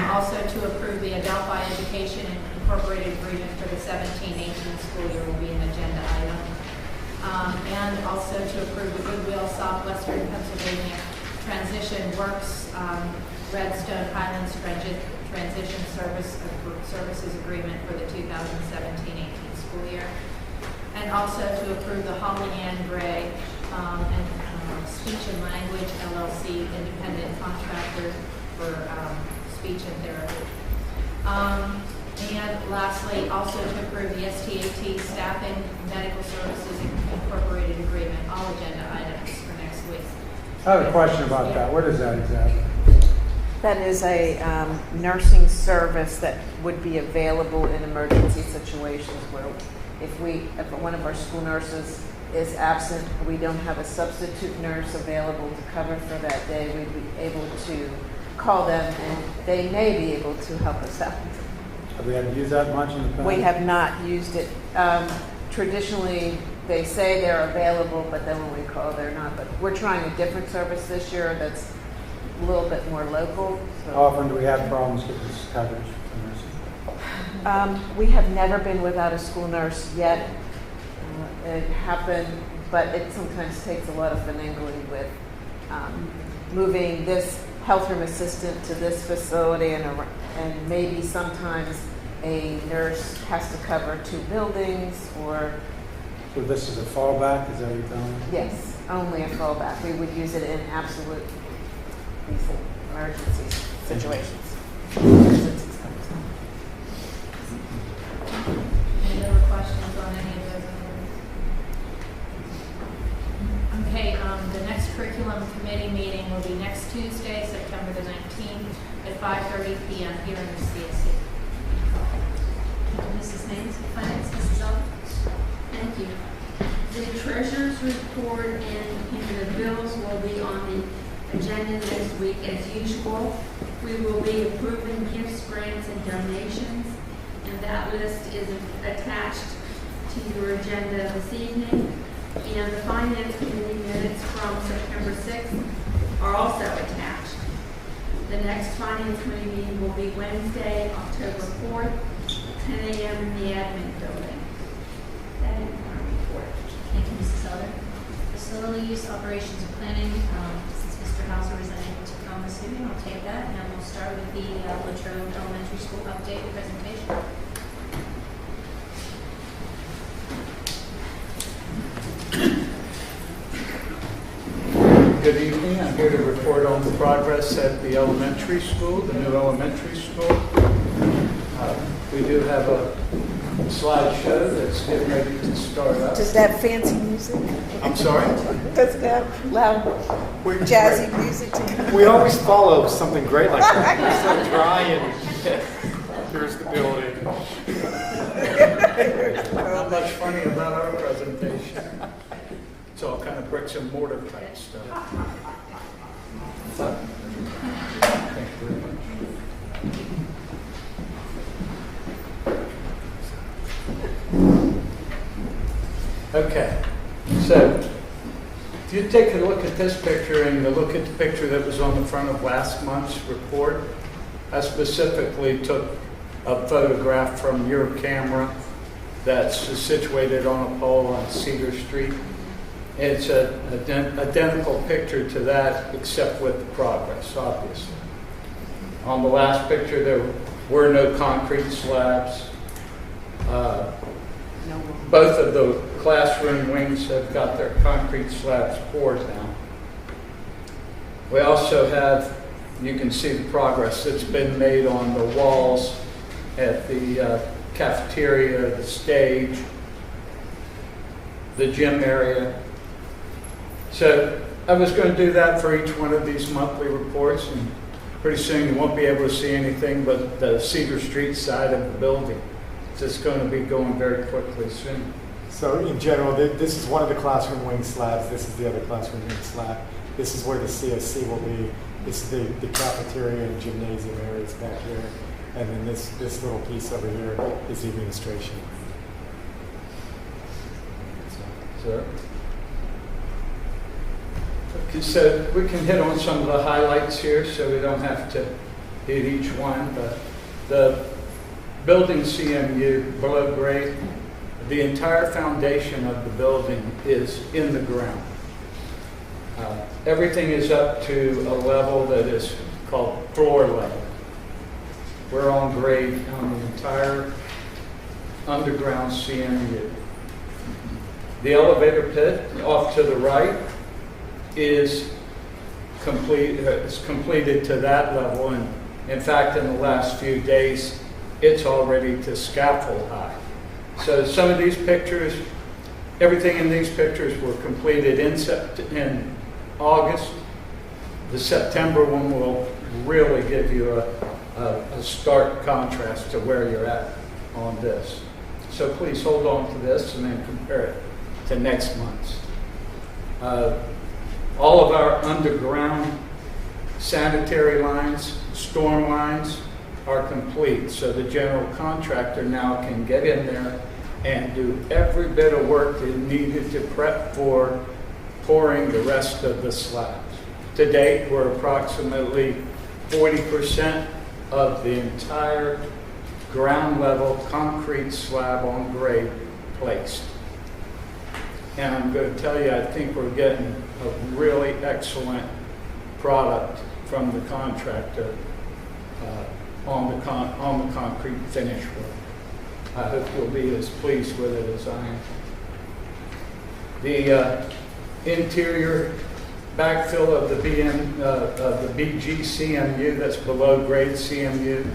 Also to approve the Adelphi Education Incorporated Agreement for the 17-18 school year will be an agenda item. And also to approve the Goodwill Southwestern Pennsylvania Transition Works Redstone Highlands Transition Services Agreement for the 2017-18 school year. And also to approve the Holly Ann Gray and Speech and Language LLC independent contractor for speech and therapy. And lastly, also to approve the STAT Staffing Medical Services Incorporated Agreement, all agenda items for next week. I have a question about that. What is that exactly? That is a nursing service that would be available in emergency situations where if one of our school nurses is absent, we don't have a substitute nurse available to cover for that day, we'd be able to call them and they may be able to help us out. Have we had to use that much in the past? We have not used it. Traditionally, they say they're available, but then when we call, they're not. But we're trying a different service this year that's a little bit more local. So. How often do we have problems with this coverage for nurses? We have never been without a school nurse yet. It happened, but it sometimes takes a lot of finagling with moving this health room assistant to this facility, and maybe sometimes a nurse has to cover 2 buildings or. So this is a fallback, is that what you're telling me? Yes, only a fallback. We would use it in absolute emergency situations. Any other questions on any of those? Okay, the next curriculum committee meeting will be next Tuesday, September the 19th at 5:30 p.m. here in the CSC. Mrs. Haynes, Finance, Mrs. Elton. Thank you. The treasurer's report and the bills will be on the agenda this week as usual. We will be approving gifts, grants, and donations, and that list is attached to your agenda this evening. And the Finance Committee minutes from September 6th are also attached. The next Finance Committee meeting will be Wednesday, October 4th, 10 a.m. in the admin building. That is my report. Thank you, Mrs. Elder. Facility use, operations, and planning. Since Mr. Hauser is unable to come this evening, I'll take that, and we'll start with the Latrobe Elementary School update presentation. Good evening. I'm here to report on the progress at the elementary school, the new elementary school. We do have a slideshow that's getting ready to start up. Does that fancy music? I'm sorry? Does it have loud, jazzy music to come? We always follow something great like that. It's so dry and here's the building. Not much funny about our presentation. It's all kind of bricks and mortar type stuff. Thank you very much. Okay, so if you take a look at this picture and look at the picture that was on the front of last month's report, I specifically took a photograph from your camera that's situated on a pole on Cedar Street. It's an identical picture to that, except with the progress, obviously. On the last picture, there were no concrete slabs. Both of the classroom wings have got their concrete slabs poured now. We also have, you can see the progress that's been made on the walls at the cafeteria, the stage, the gym area. So I was going to do that for each one of these monthly reports, and pretty soon you won't be able to see anything but the Cedar Street side of the building. It's just going to be going very quickly soon. So in general, this is one of the classroom wing slabs. This is the other classroom wing slab. This is where the CSC will be. This is the cafeteria and gymnasium areas back here. And then this little piece over here is the administration. Sir? Okay, so we can hit on some of the highlights here so we don't have to hit each one. But the building CMU below grade, the entire foundation of the building is in the ground. Everything is up to a level that is called floor level. We're on grade on the entire underground CMU. The elevator pit off to the right is completed to that level, and in fact, in the last few days, it's already to scaffold high. So some of these pictures, everything in these pictures were completed in August. The September one will really give you a stark contrast to where you're at on this. So please hold on to this and then compare it to next month's. All of our underground sanitary lines, storm lines are complete. So the general contractor now can get in there and do every bit of work that needed to prep for pouring the rest of the slabs. To date, we're approximately 40% of the entire ground level concrete slab on grade placed. And I'm going to tell you, I think we're getting a really excellent product from the contractor on the concrete finish work. I hope you'll be as pleased with it as I am. The interior backfill of the BG CMU, that's below grade CMU,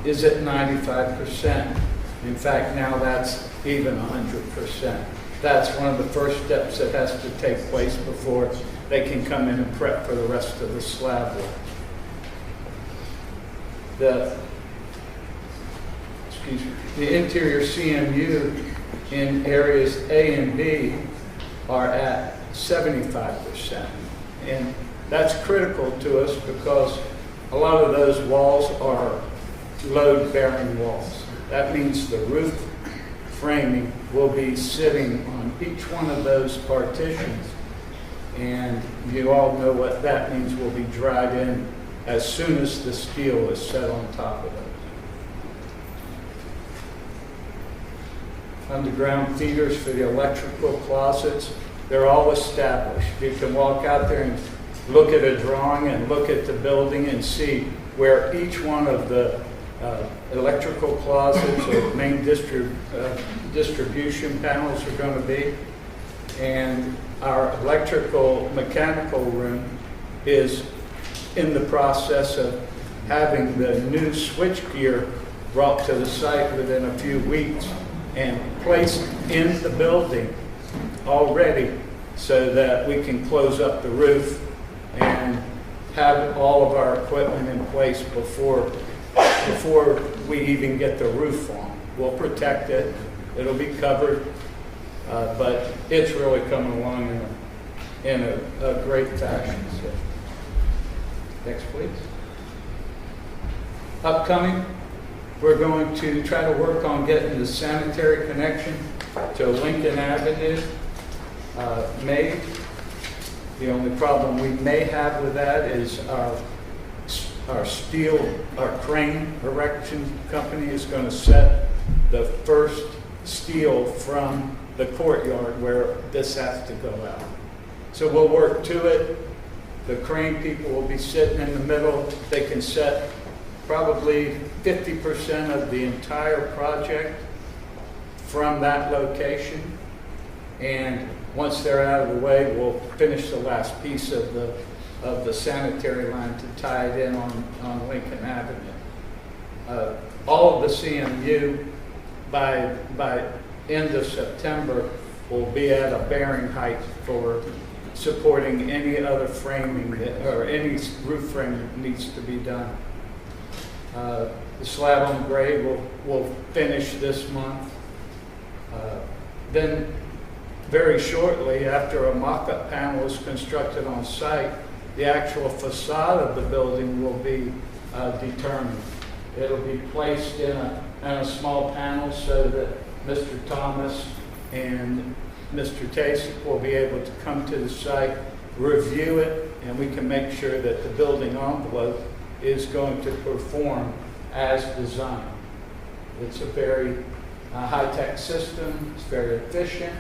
is at 95%. In fact, now that's even 100%. That's one of the first steps that has to take place before they can come in and prep for the rest of the slab work. The interior CMU in areas A and B are at 75%. And That's critical to us because a lot of those walls are load-bearing walls. That means the roof framing will be sitting on each one of those partitions. And you all know what that means, will be dried in as soon as the steel is set on top of it. Underground feeders for the electrical closets, they're all established. You can walk out there and look at a drawing and look at the building and see where each one of the electrical closets or main distribution panels are going to be. And our electrical mechanical room is in the process of having the new switchgear brought to the site within a few weeks and placed in the building already so that we can close up the roof and have all of our equipment in place before we even get the roof on. We'll protect it. It'll be covered, but it's really coming along in a great fashion. So. Next, please. Upcoming, we're going to try to work on getting the sanitary connection to Lincoln Avenue made. The only problem we may have with that is our crane erection company is going to set the first steel from the courtyard where this has to go out. So we'll work to it. The crane people will be sitting in the middle. They can set probably 50% of the entire project from that location. And once they're out of the way, we'll finish the last piece of the sanitary line to tie it in on Lincoln Avenue. All of the CMU by end of September will be at a bearing height for supporting any other framing or any roof frame that needs to be done. The slab on grade will finish this month. Then very shortly after a mock-up panel is constructed on site, the actual facade of the building will be determined. It'll be placed in a small panel so that Mr. Thomas and Mr. Tasek will be able to come to the site, review it, and we can make sure that the building envelope is going to perform as designed. It's a very high-tech system, it's very efficient,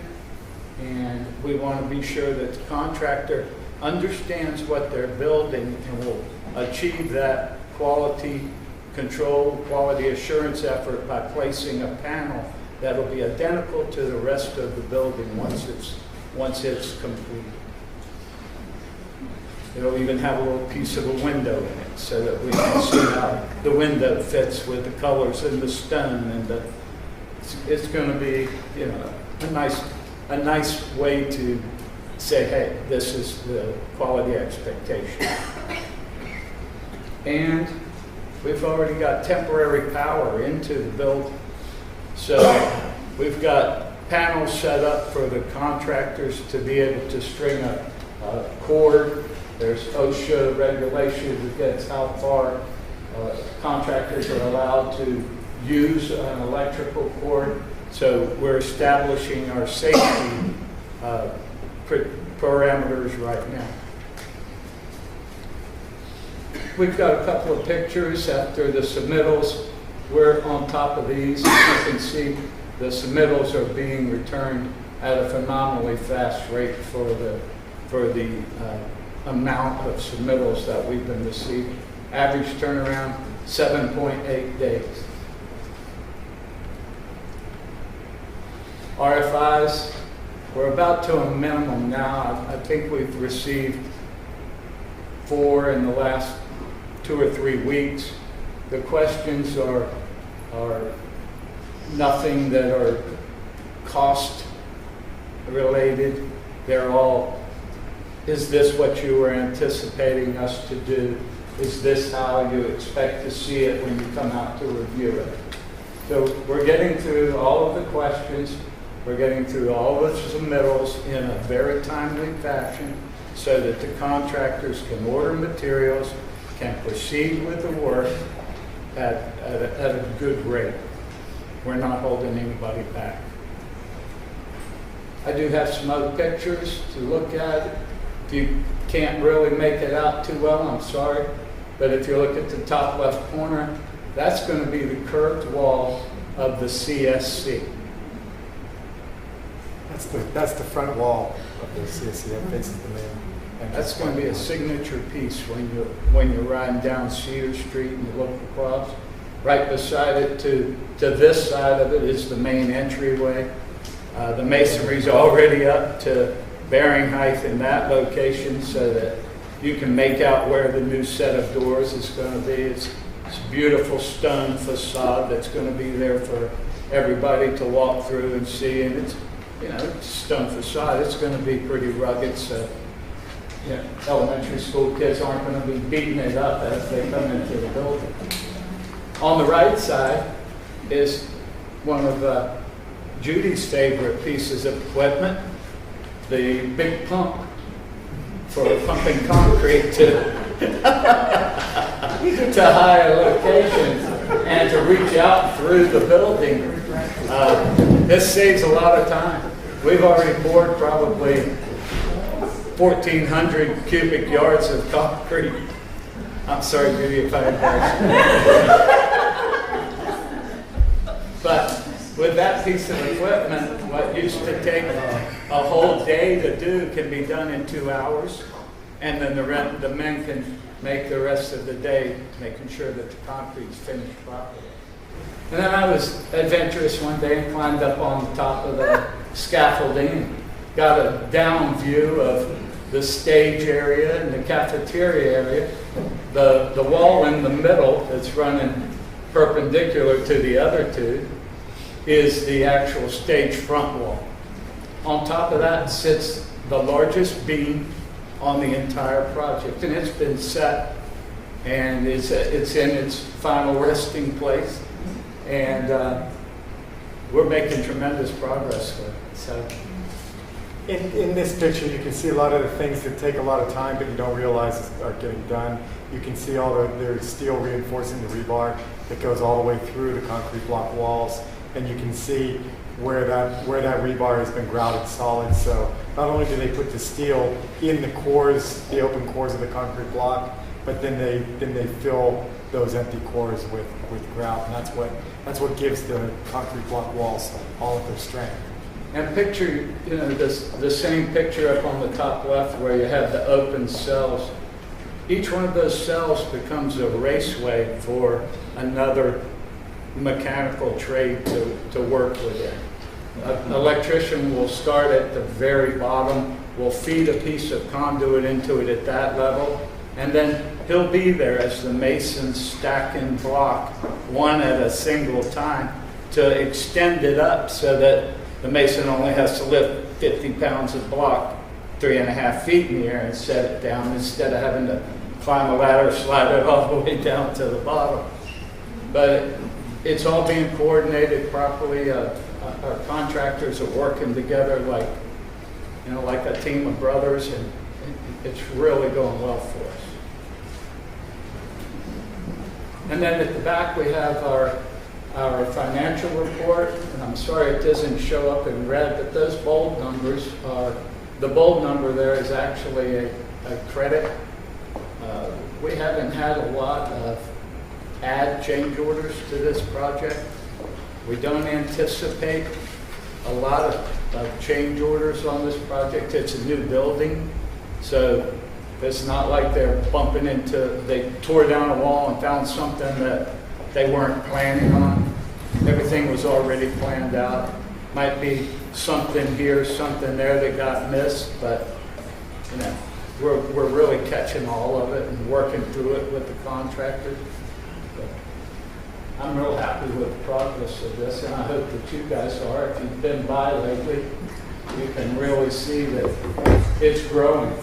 and we want to be sure that the contractor understands what they're building and will achieve that quality control, quality assurance effort by placing a panel that'll be identical to the rest of the building once it's complete. It'll even have a little piece of a window in it so that we can see how the window fits with the colors in the stone, and it's going to be, you know, a nice way to say, hey, this is the quality expectation. And we've already got temporary power into the building. So we've got panels set up for the contractors to be able to string a cord. There's OSHA regulations against how far contractors are allowed to use an electrical cord. So we're establishing our safety parameters right now. We've got a couple of pictures after the submittals. We're on top of these. As you can see, the submittals are being returned at a phenomenally fast rate for the amount of submittals that we've been receiving. Average turnaround, 7.8 days. RFIs, we're about to a minimum now. I think we've received 4 in the last 2 or 3 weeks. The questions are nothing that are cost related. They're all, is this what you were anticipating us to do? Is this how you expect to see it when you come out to review it? So we're getting through all of the questions. We're getting through all of the submittals in a very timely fashion. so that the contractors can order materials, can proceed with the work at a good rate. We're not holding anybody back. I do have some other pictures to look at. If you can't really make it out too well, I'm sorry. But if you look at the top left corner, that's going to be the curved wall of the CSC. That's the front wall of the CSC that faces the main. That's going to be a signature piece when you're riding down Cedar Street and you look across. Right beside it to this side of it is the main entryway. The masonry's already up to bearing height in that location so that you can make out where the new set of doors is going to be. It's a beautiful stone facade that's going to be there for everybody to walk through and see. And it's, it's a stone facade. It's going to be pretty rugged, so elementary school kids aren't going to be beating it up as they come into the building. On the right side is one of Judy's favorite pieces of equipment, the big pump for pumping concrete to higher locations and to reach out through the building. This saves a lot of time. We've already poured probably 1,400 cubic yards of concrete. I'm sorry, Judy, if I embarrassed you. But with that piece of equipment, what used to take a whole day to do can be done in 2 hours. And then the men can make the rest of the day making sure that the concrete's finished properly. And then I was adventurous one day and climbed up on the top of the scaffolding and got a down view of the stage area and the cafeteria area. The wall in the middle that's running perpendicular to the other two is the actual stage front wall. On top of that sits the largest beam on the entire project, and it's been set and it's in its final resting place, and we're making tremendous progress with it. So, in this picture, you can see a lot of the things that take a lot of time, but you don't realize are getting done. You can see all the steel reinforcing the rebar that goes all the way through the concrete block walls, and you can see where that rebar has been grouted solid. So not only do they put the steel in the cores, the open cores of the concrete block, but then they fill those empty cores with grout, and that's what gives the concrete block walls all of their strength. And picture, the same picture up on the top left where you have the open cells. Each one of those cells becomes a raceway for another mechanical trade to work within. An electrician will start at the very bottom, will feed a piece of conduit into it at that level, and then he'll be there as the masons stack and block one at a single time to extend it up so that the mason only has to lift 50 pounds of block 3.5 feet in the air and set it down instead of having to climb a ladder, slide it all the way down to the bottom. But it's all being coordinated properly. Our contractors are working together like a team of brothers, and it's really going well for us. And then at the back we have our financial report, and I'm sorry it doesn't show up in red, but those bold numbers are, the bold number there is actually a credit. We haven't had a lot of change orders to this project. We don't anticipate a lot of change orders on this project. It's a new building, so it's not like they're bumping into, they tore down a wall and found something that they weren't planning on. Everything was already planned out. Might be something here, something there that got missed, but we're really catching all of it and working through it with the contractors. I'm real happy with the progress of this, and I hope that you guys are. If you've been by lately, you can really see that it's growing.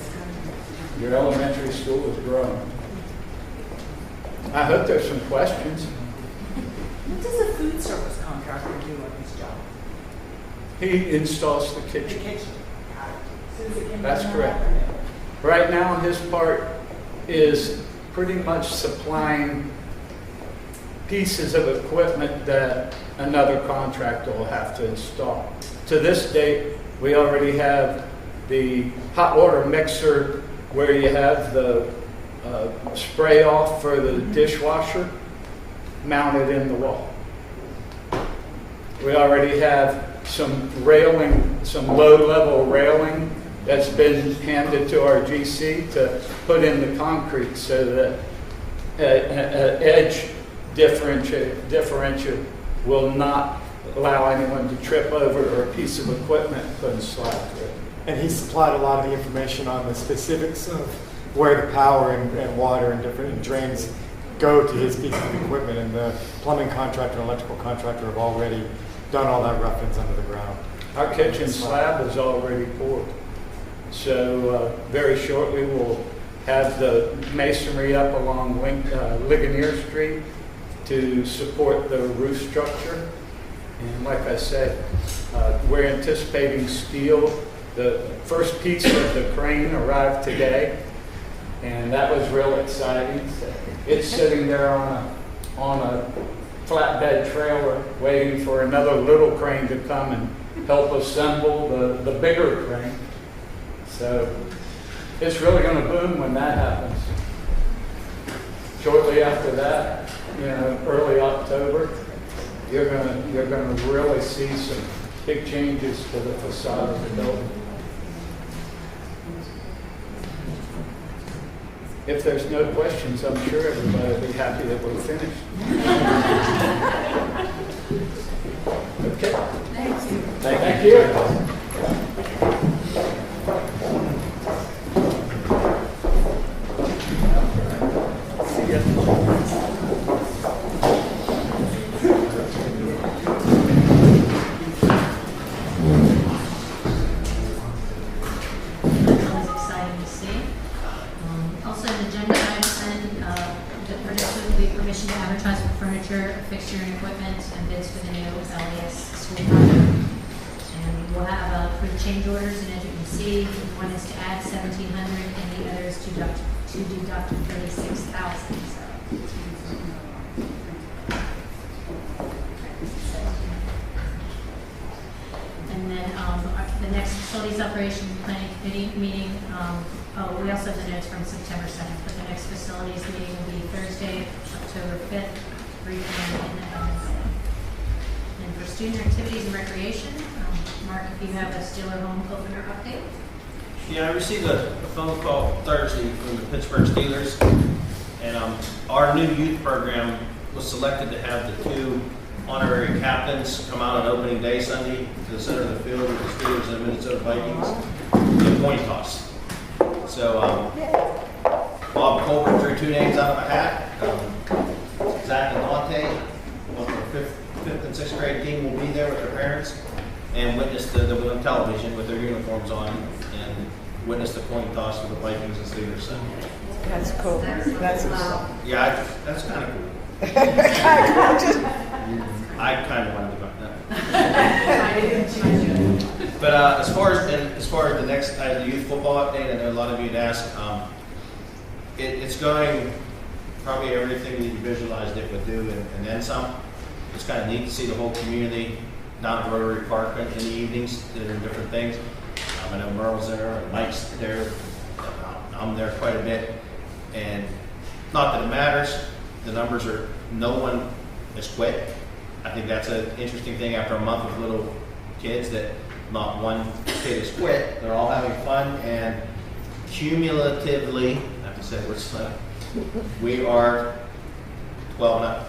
Your elementary school is growing. I hope there's some questions. What does a food service contractor do on his job? He installs the kitchen. The kitchen. That's correct. Right now, his part is pretty much supplying pieces of equipment that another contractor will have to install. To this date, we already have the hot water mixer where you have the spray off for the dishwasher mounted in the wall. We already have some railing, some low-level railing that's been handed to our GC to put in the concrete so that edge differential will not allow anyone to trip over a piece of equipment putting slide through it. And he supplied a lot of the information on the specifics of where the power and water and different drains go to his pieces of equipment. And the plumbing contractor and electrical contractor have already done all that roughings under the ground. Our kitchen slab is already poured. So very shortly we'll have the masonry up along Ligonier Street to support the roof structure. And like I said, we're anticipating steel. The first piece of the crane arrived today, and that was real exciting. It's sitting there on a flatbed trailer waiting for another little crane to come and help assemble the bigger crane. So it's really going to boom when that happens. Shortly after that, early October, you're going to really see some big changes to the facade of the building. If there's no questions, I'm sure everybody will be happy that we're finished. Okay. Thank you. Thank you. Fixture and equipment and bids for the new LES school project. And we'll have for the change orders, and as you can see, one is to add 1,700 and the other is to deduct 36,000. And then the next facilities operation planning committee meeting. We also have the notes from September 2nd, but the next facilities meeting will be Thursday, October 5th. 3 p.m. in the MSA. And for student activities and recreation, Mark, if you have a Steeler home opener update. Yeah, I received a phone call Thursday from the Pittsburgh Steelers, and our new youth program was selected to have the 2 honorary captains come out on opening day Sunday to the center of the field with the Steelers and the Minnesota Vikings in coin toss. So Bob Colbert threw 2 names out of a hat. Zach and Dante, both our 5th and 6th grade team, will be there with their parents and witness they'll be on television with their uniforms on and witness the coin toss for the Vikings and Steelers. So. That's cool. That's cool. Yeah, that's kind of cool. I kind of wanted to go that. But as far as the next the youth football update, I know a lot of you had asked. It's going. Probably everything that you visualized it would do and then some. It's kind of neat to see the whole community down at Rotary Park in the evenings doing different things. I know Merle's there, and Mike's there. I'm there quite a bit. And not that it matters. The numbers are, no one has quit. I think that's an interesting thing after a month with little kids that not one kid has quit. They're all having fun, and cumulatively, I have to say what's we are 12-0,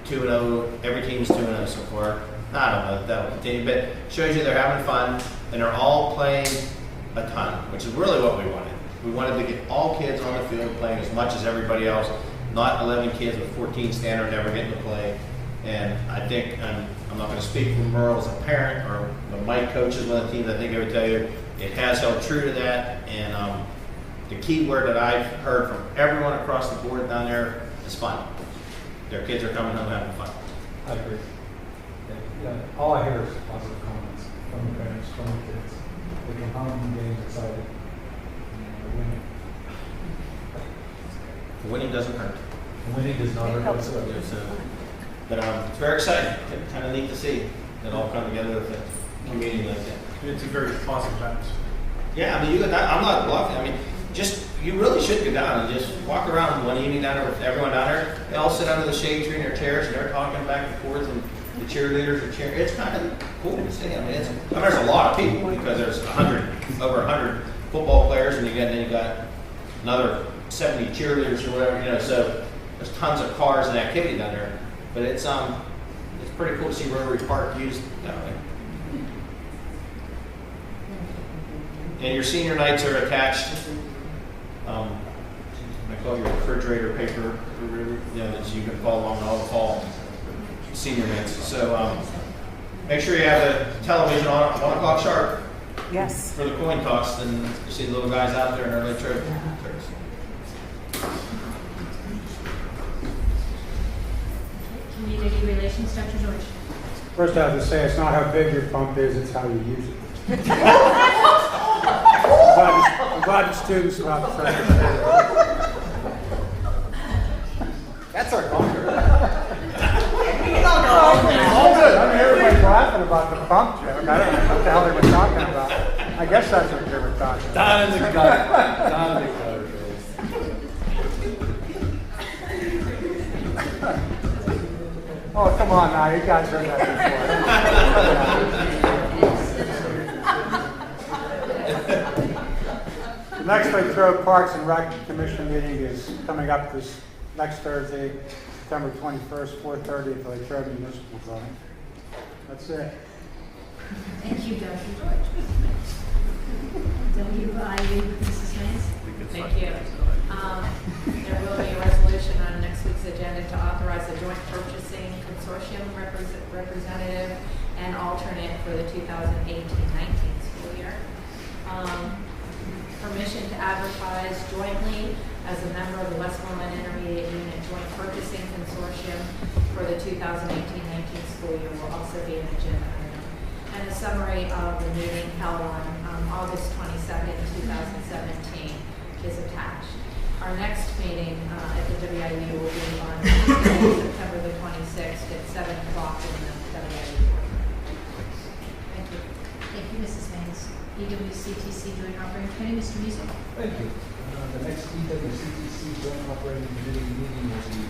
2-0. Every team's 2-0 so far. I don't know if that will continue, but shows you they're having fun and they're all playing a ton, which is really what we wanted. We wanted to get all kids on the field playing as much as everybody else, not 11 kids with 14 standard never getting to play. And I think I'm not going to speak for Merle as a parent or the Mike coaches one of the teams. I think I would tell you it has held true to that. And the key word that I've heard from everyone across the board down there is fun. Their kids are coming home having fun. I agree. Yeah, all I hear is positive comments from the parents, from the kids. They come home from games excited. winning. Winning doesn't hurt. Winning does not hurt whatsoever. But it's very exciting. Kind of neat to see it all come together with a community like that. It's a very positive atmosphere. Yeah, I mean, I'm not bluffing. I mean, you really should go down and just walk around one evening down there with everyone down there. They all sit under the shade tree in their chairs and they're talking back and forth, and the cheerleaders are cheering. It's kind of cool to see. I mean, there's a lot of people because there's over 100 football players, and then you got another 70 cheerleaders or whatever. So there's tons of cars and activity down there. But it's pretty cool to see Rotary Park used that way. And your senior nights are attached. I call your refrigerator paper, that you can follow along all the fall senior nights. So make sure you have the television on at 1 o'clock sharp. Yes. For the coin toss, then you see the little guys out there in their Latrobe. Community relations, Dr. George. First, I have to say, it's not how big your pump is, it's how you use it. I'm glad the students are not trying. That's our culture. All good. I mean, everybody's laughing about the pump joke. I don't know what the hell they were talking about. I guess that's what they were talking about. Down in the gutter. Down in the gutter. Oh, come on now. You guys heard that before. The next Latrobe Parks and Rec Commission meeting is coming up this next Thursday, September 21st, 4:30 at the Latrobe Municipal Building. That's it. Thank you, Dr. George. Mrs. Haynes. Thank you. There will be a resolution on next week's agenda to authorize a joint purchasing consortium representative and alternate for the 2018-19 school year. Permission to advertise jointly as a member of the Westmoreland Intermediate Unit Joint Purchasing Consortium for the 2018-19 school year will also be an agenda item. And a summary of the meeting held on August 22nd, 2017 is attached. Our next meeting at the WIU will be on Tuesday, September the 26th at 7 o'clock in the WIU. Thank you. Thank you, Mrs. Haynes. EWCTC Joint Operating Committee, Mr. Music. Thank you. The next EWCTC Joint Operating Committee meeting will be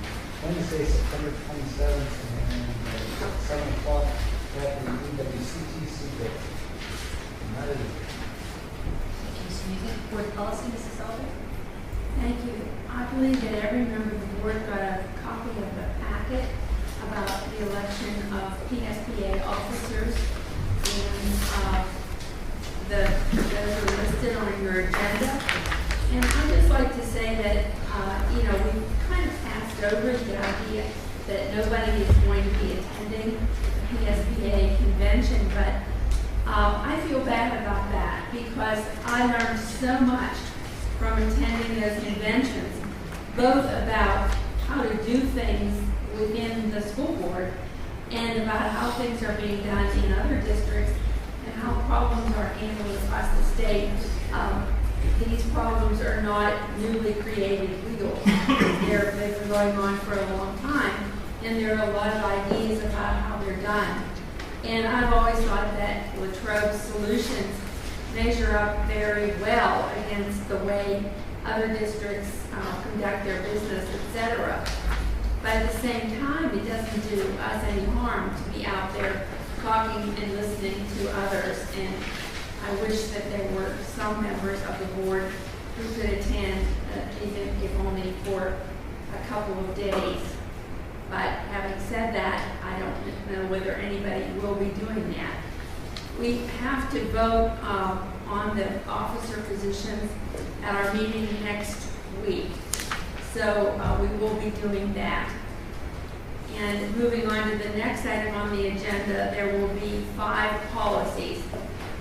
Wednesday, September 27th, and 7 o'clock at the EWCTC building. And that is it. Thank you, Mr. Music. Board Policy, Mrs. Sullivan. Thank you. I believe that every member of the board got a copy of the packet about the election of PSPA officers, and those are listed on your agenda. And I'd just like to say that, we've kind of passed over the idea that nobody is going to be attending the PSPA convention, but I feel bad about that because I learned so much from attending those conventions, both about how to do things within the school board and about how things are being done in other districts and how problems are handled across the state. These problems are not newly created legal. They've been going on for a long time, and there are a lot of ideas about how they're done. And I've always thought that Latrobe solutions measure up very well against the way other districts conduct their business, etc. But at the same time, it doesn't do us any harm to be out there talking and listening to others. And I wish that there were some members of the board who could attend, even if only for a couple of days. But having said that, I don't know whether anybody will be doing that. We have to vote on the officer positions at our meeting next week. So we will be doing that. And moving on to the next item on the agenda, there will be 5 policies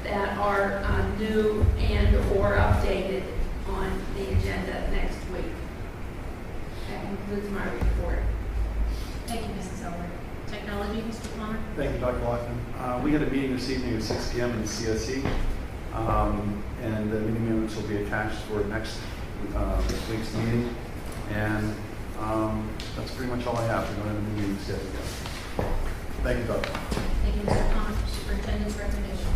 that are new and or updated on the agenda next week. That concludes my report. Thank you, Mrs. Elbert. Technology, Mr. Plummer. Thank you, Dr. Lockton. We had a meeting this evening at 6 p.m. in the CSE. And the meeting minutes will be attached for next week's meeting. And that's pretty much all I have. We don't have any meetings yet. Thank you, Dr. Thank you, Mr. Khan. Superintendent's recommendations.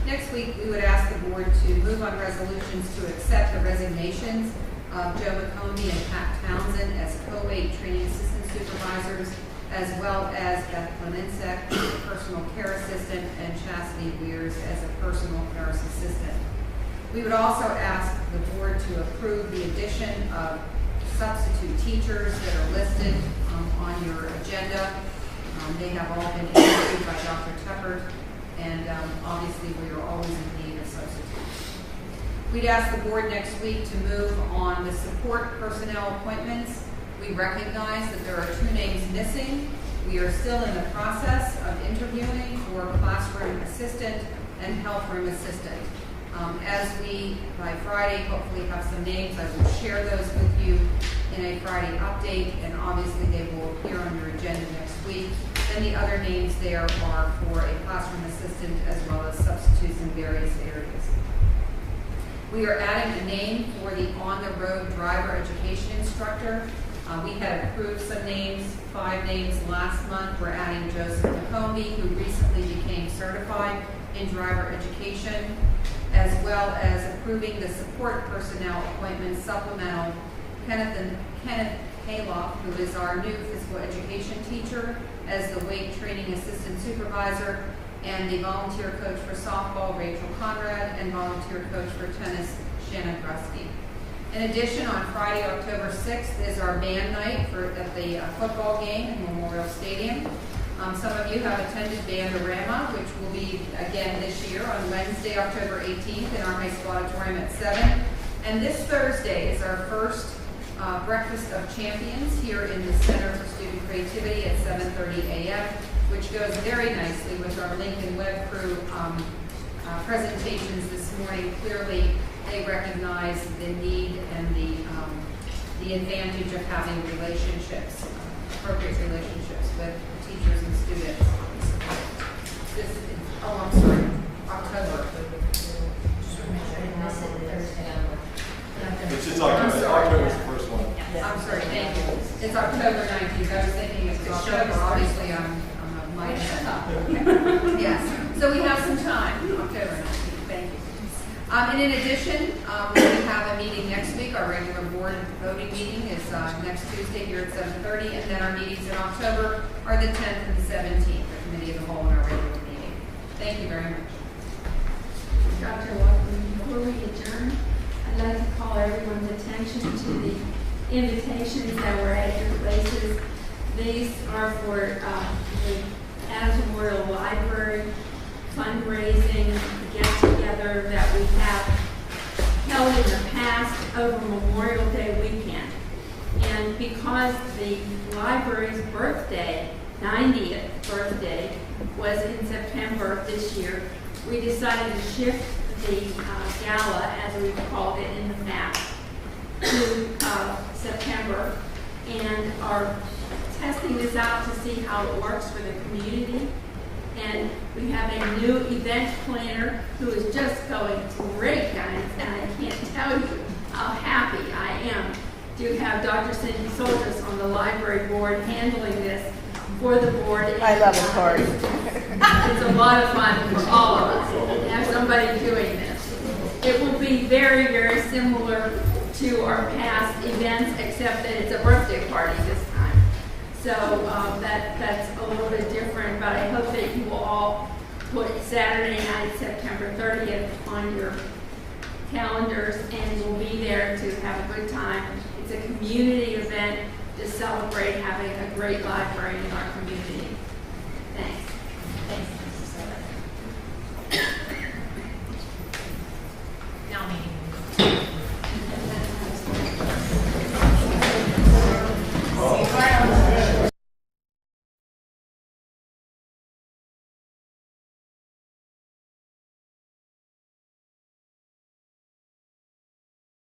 Next week, we would ask the board to move on resolutions to accept the resignations of Joe McCombie and Pat Townsend as co-8 training assistant supervisors, as well as Beth Clemensek, personal care assistant, and Chastity Weers as a personal nurse assistant. We would also ask the board to approve the addition of substitute teachers that are listed on your agenda. They have all been interviewed by Dr. Tucker, and obviously we are always in need of substitutes. We'd ask the board next week to move on the support personnel appointments. We recognize that there are 2 names missing. We are still in the process of interviewing for classroom assistant and health room assistant. As we, by Friday, hopefully have some names, I will share those with you in a Friday update, and obviously they will appear on your agenda next week. Then the other names there are for a classroom assistant as well as substitutes in various areas. We are adding a name for the on-the-road driver education instructor. We had approved some names, 5 names last month. We're adding Joseph McCombie, who recently became certified in driver education, as well as approving the support personnel appointment supplemental, Kenneth Haylock, who is our new physical education teacher, as the weight training assistant supervisor, and the volunteer coach for softball, Rachel Conrad, and volunteer coach for tennis, Shannon Grusky. In addition, on Friday, October 6th, is our band night at the football game in Memorial Stadium. Some of you have attended Bandorama, which will be again this year on Wednesday, October 18th in our high school auditorium at 7. And this Thursday is our first Breakfast of Champions here in the Center for Student Creativity at 7:30 a.m., which goes very nicely with our Lincoln Web Crew presentations this morning. Clearly, they recognize the need and the advantage of having relationships, appropriate relationships with teachers and students. This is, I'm sorry, October. It's just October's the first one. I'm sorry, thank you. It's October 19th. I was thinking it was October. Obviously, I'm a minus. Yes. So we have some time, October 19th. Thank you. And in addition, we have a meeting next week. Our regular board voting meeting is next Tuesday here at 7:30, and then our meetings in October are the 10th and the 17th, the committee of the whole and our regular meeting. Thank you very much. Dr. Walker, before we adjourn, I'd like to call everyone's attention to the invitations that were at your places. These are for the Adams Memorial Library fundraising get-together that we have held in the past over Memorial Day weekend. And because the library's birthday, 90th birthday, was in September of this year, we decided to shift the gala, as we called it in the map, to September, and are testing this out to see how it works for the community. And we have a new event planner who is just going great, guys, and I can't tell you how happy I am to have Dr. Cindy Soldiers on the library board handling this for the board. I love it, Corey. It's a lot of fun for all of us to have somebody doing this. It will be very, very similar to our past events, except that it's a birthday party this time. So that's a little bit different, but I hope that you will all put Saturday night, September 30th on your calendars, and we'll be there to have a good time. It's a community event to celebrate having a great library in our community.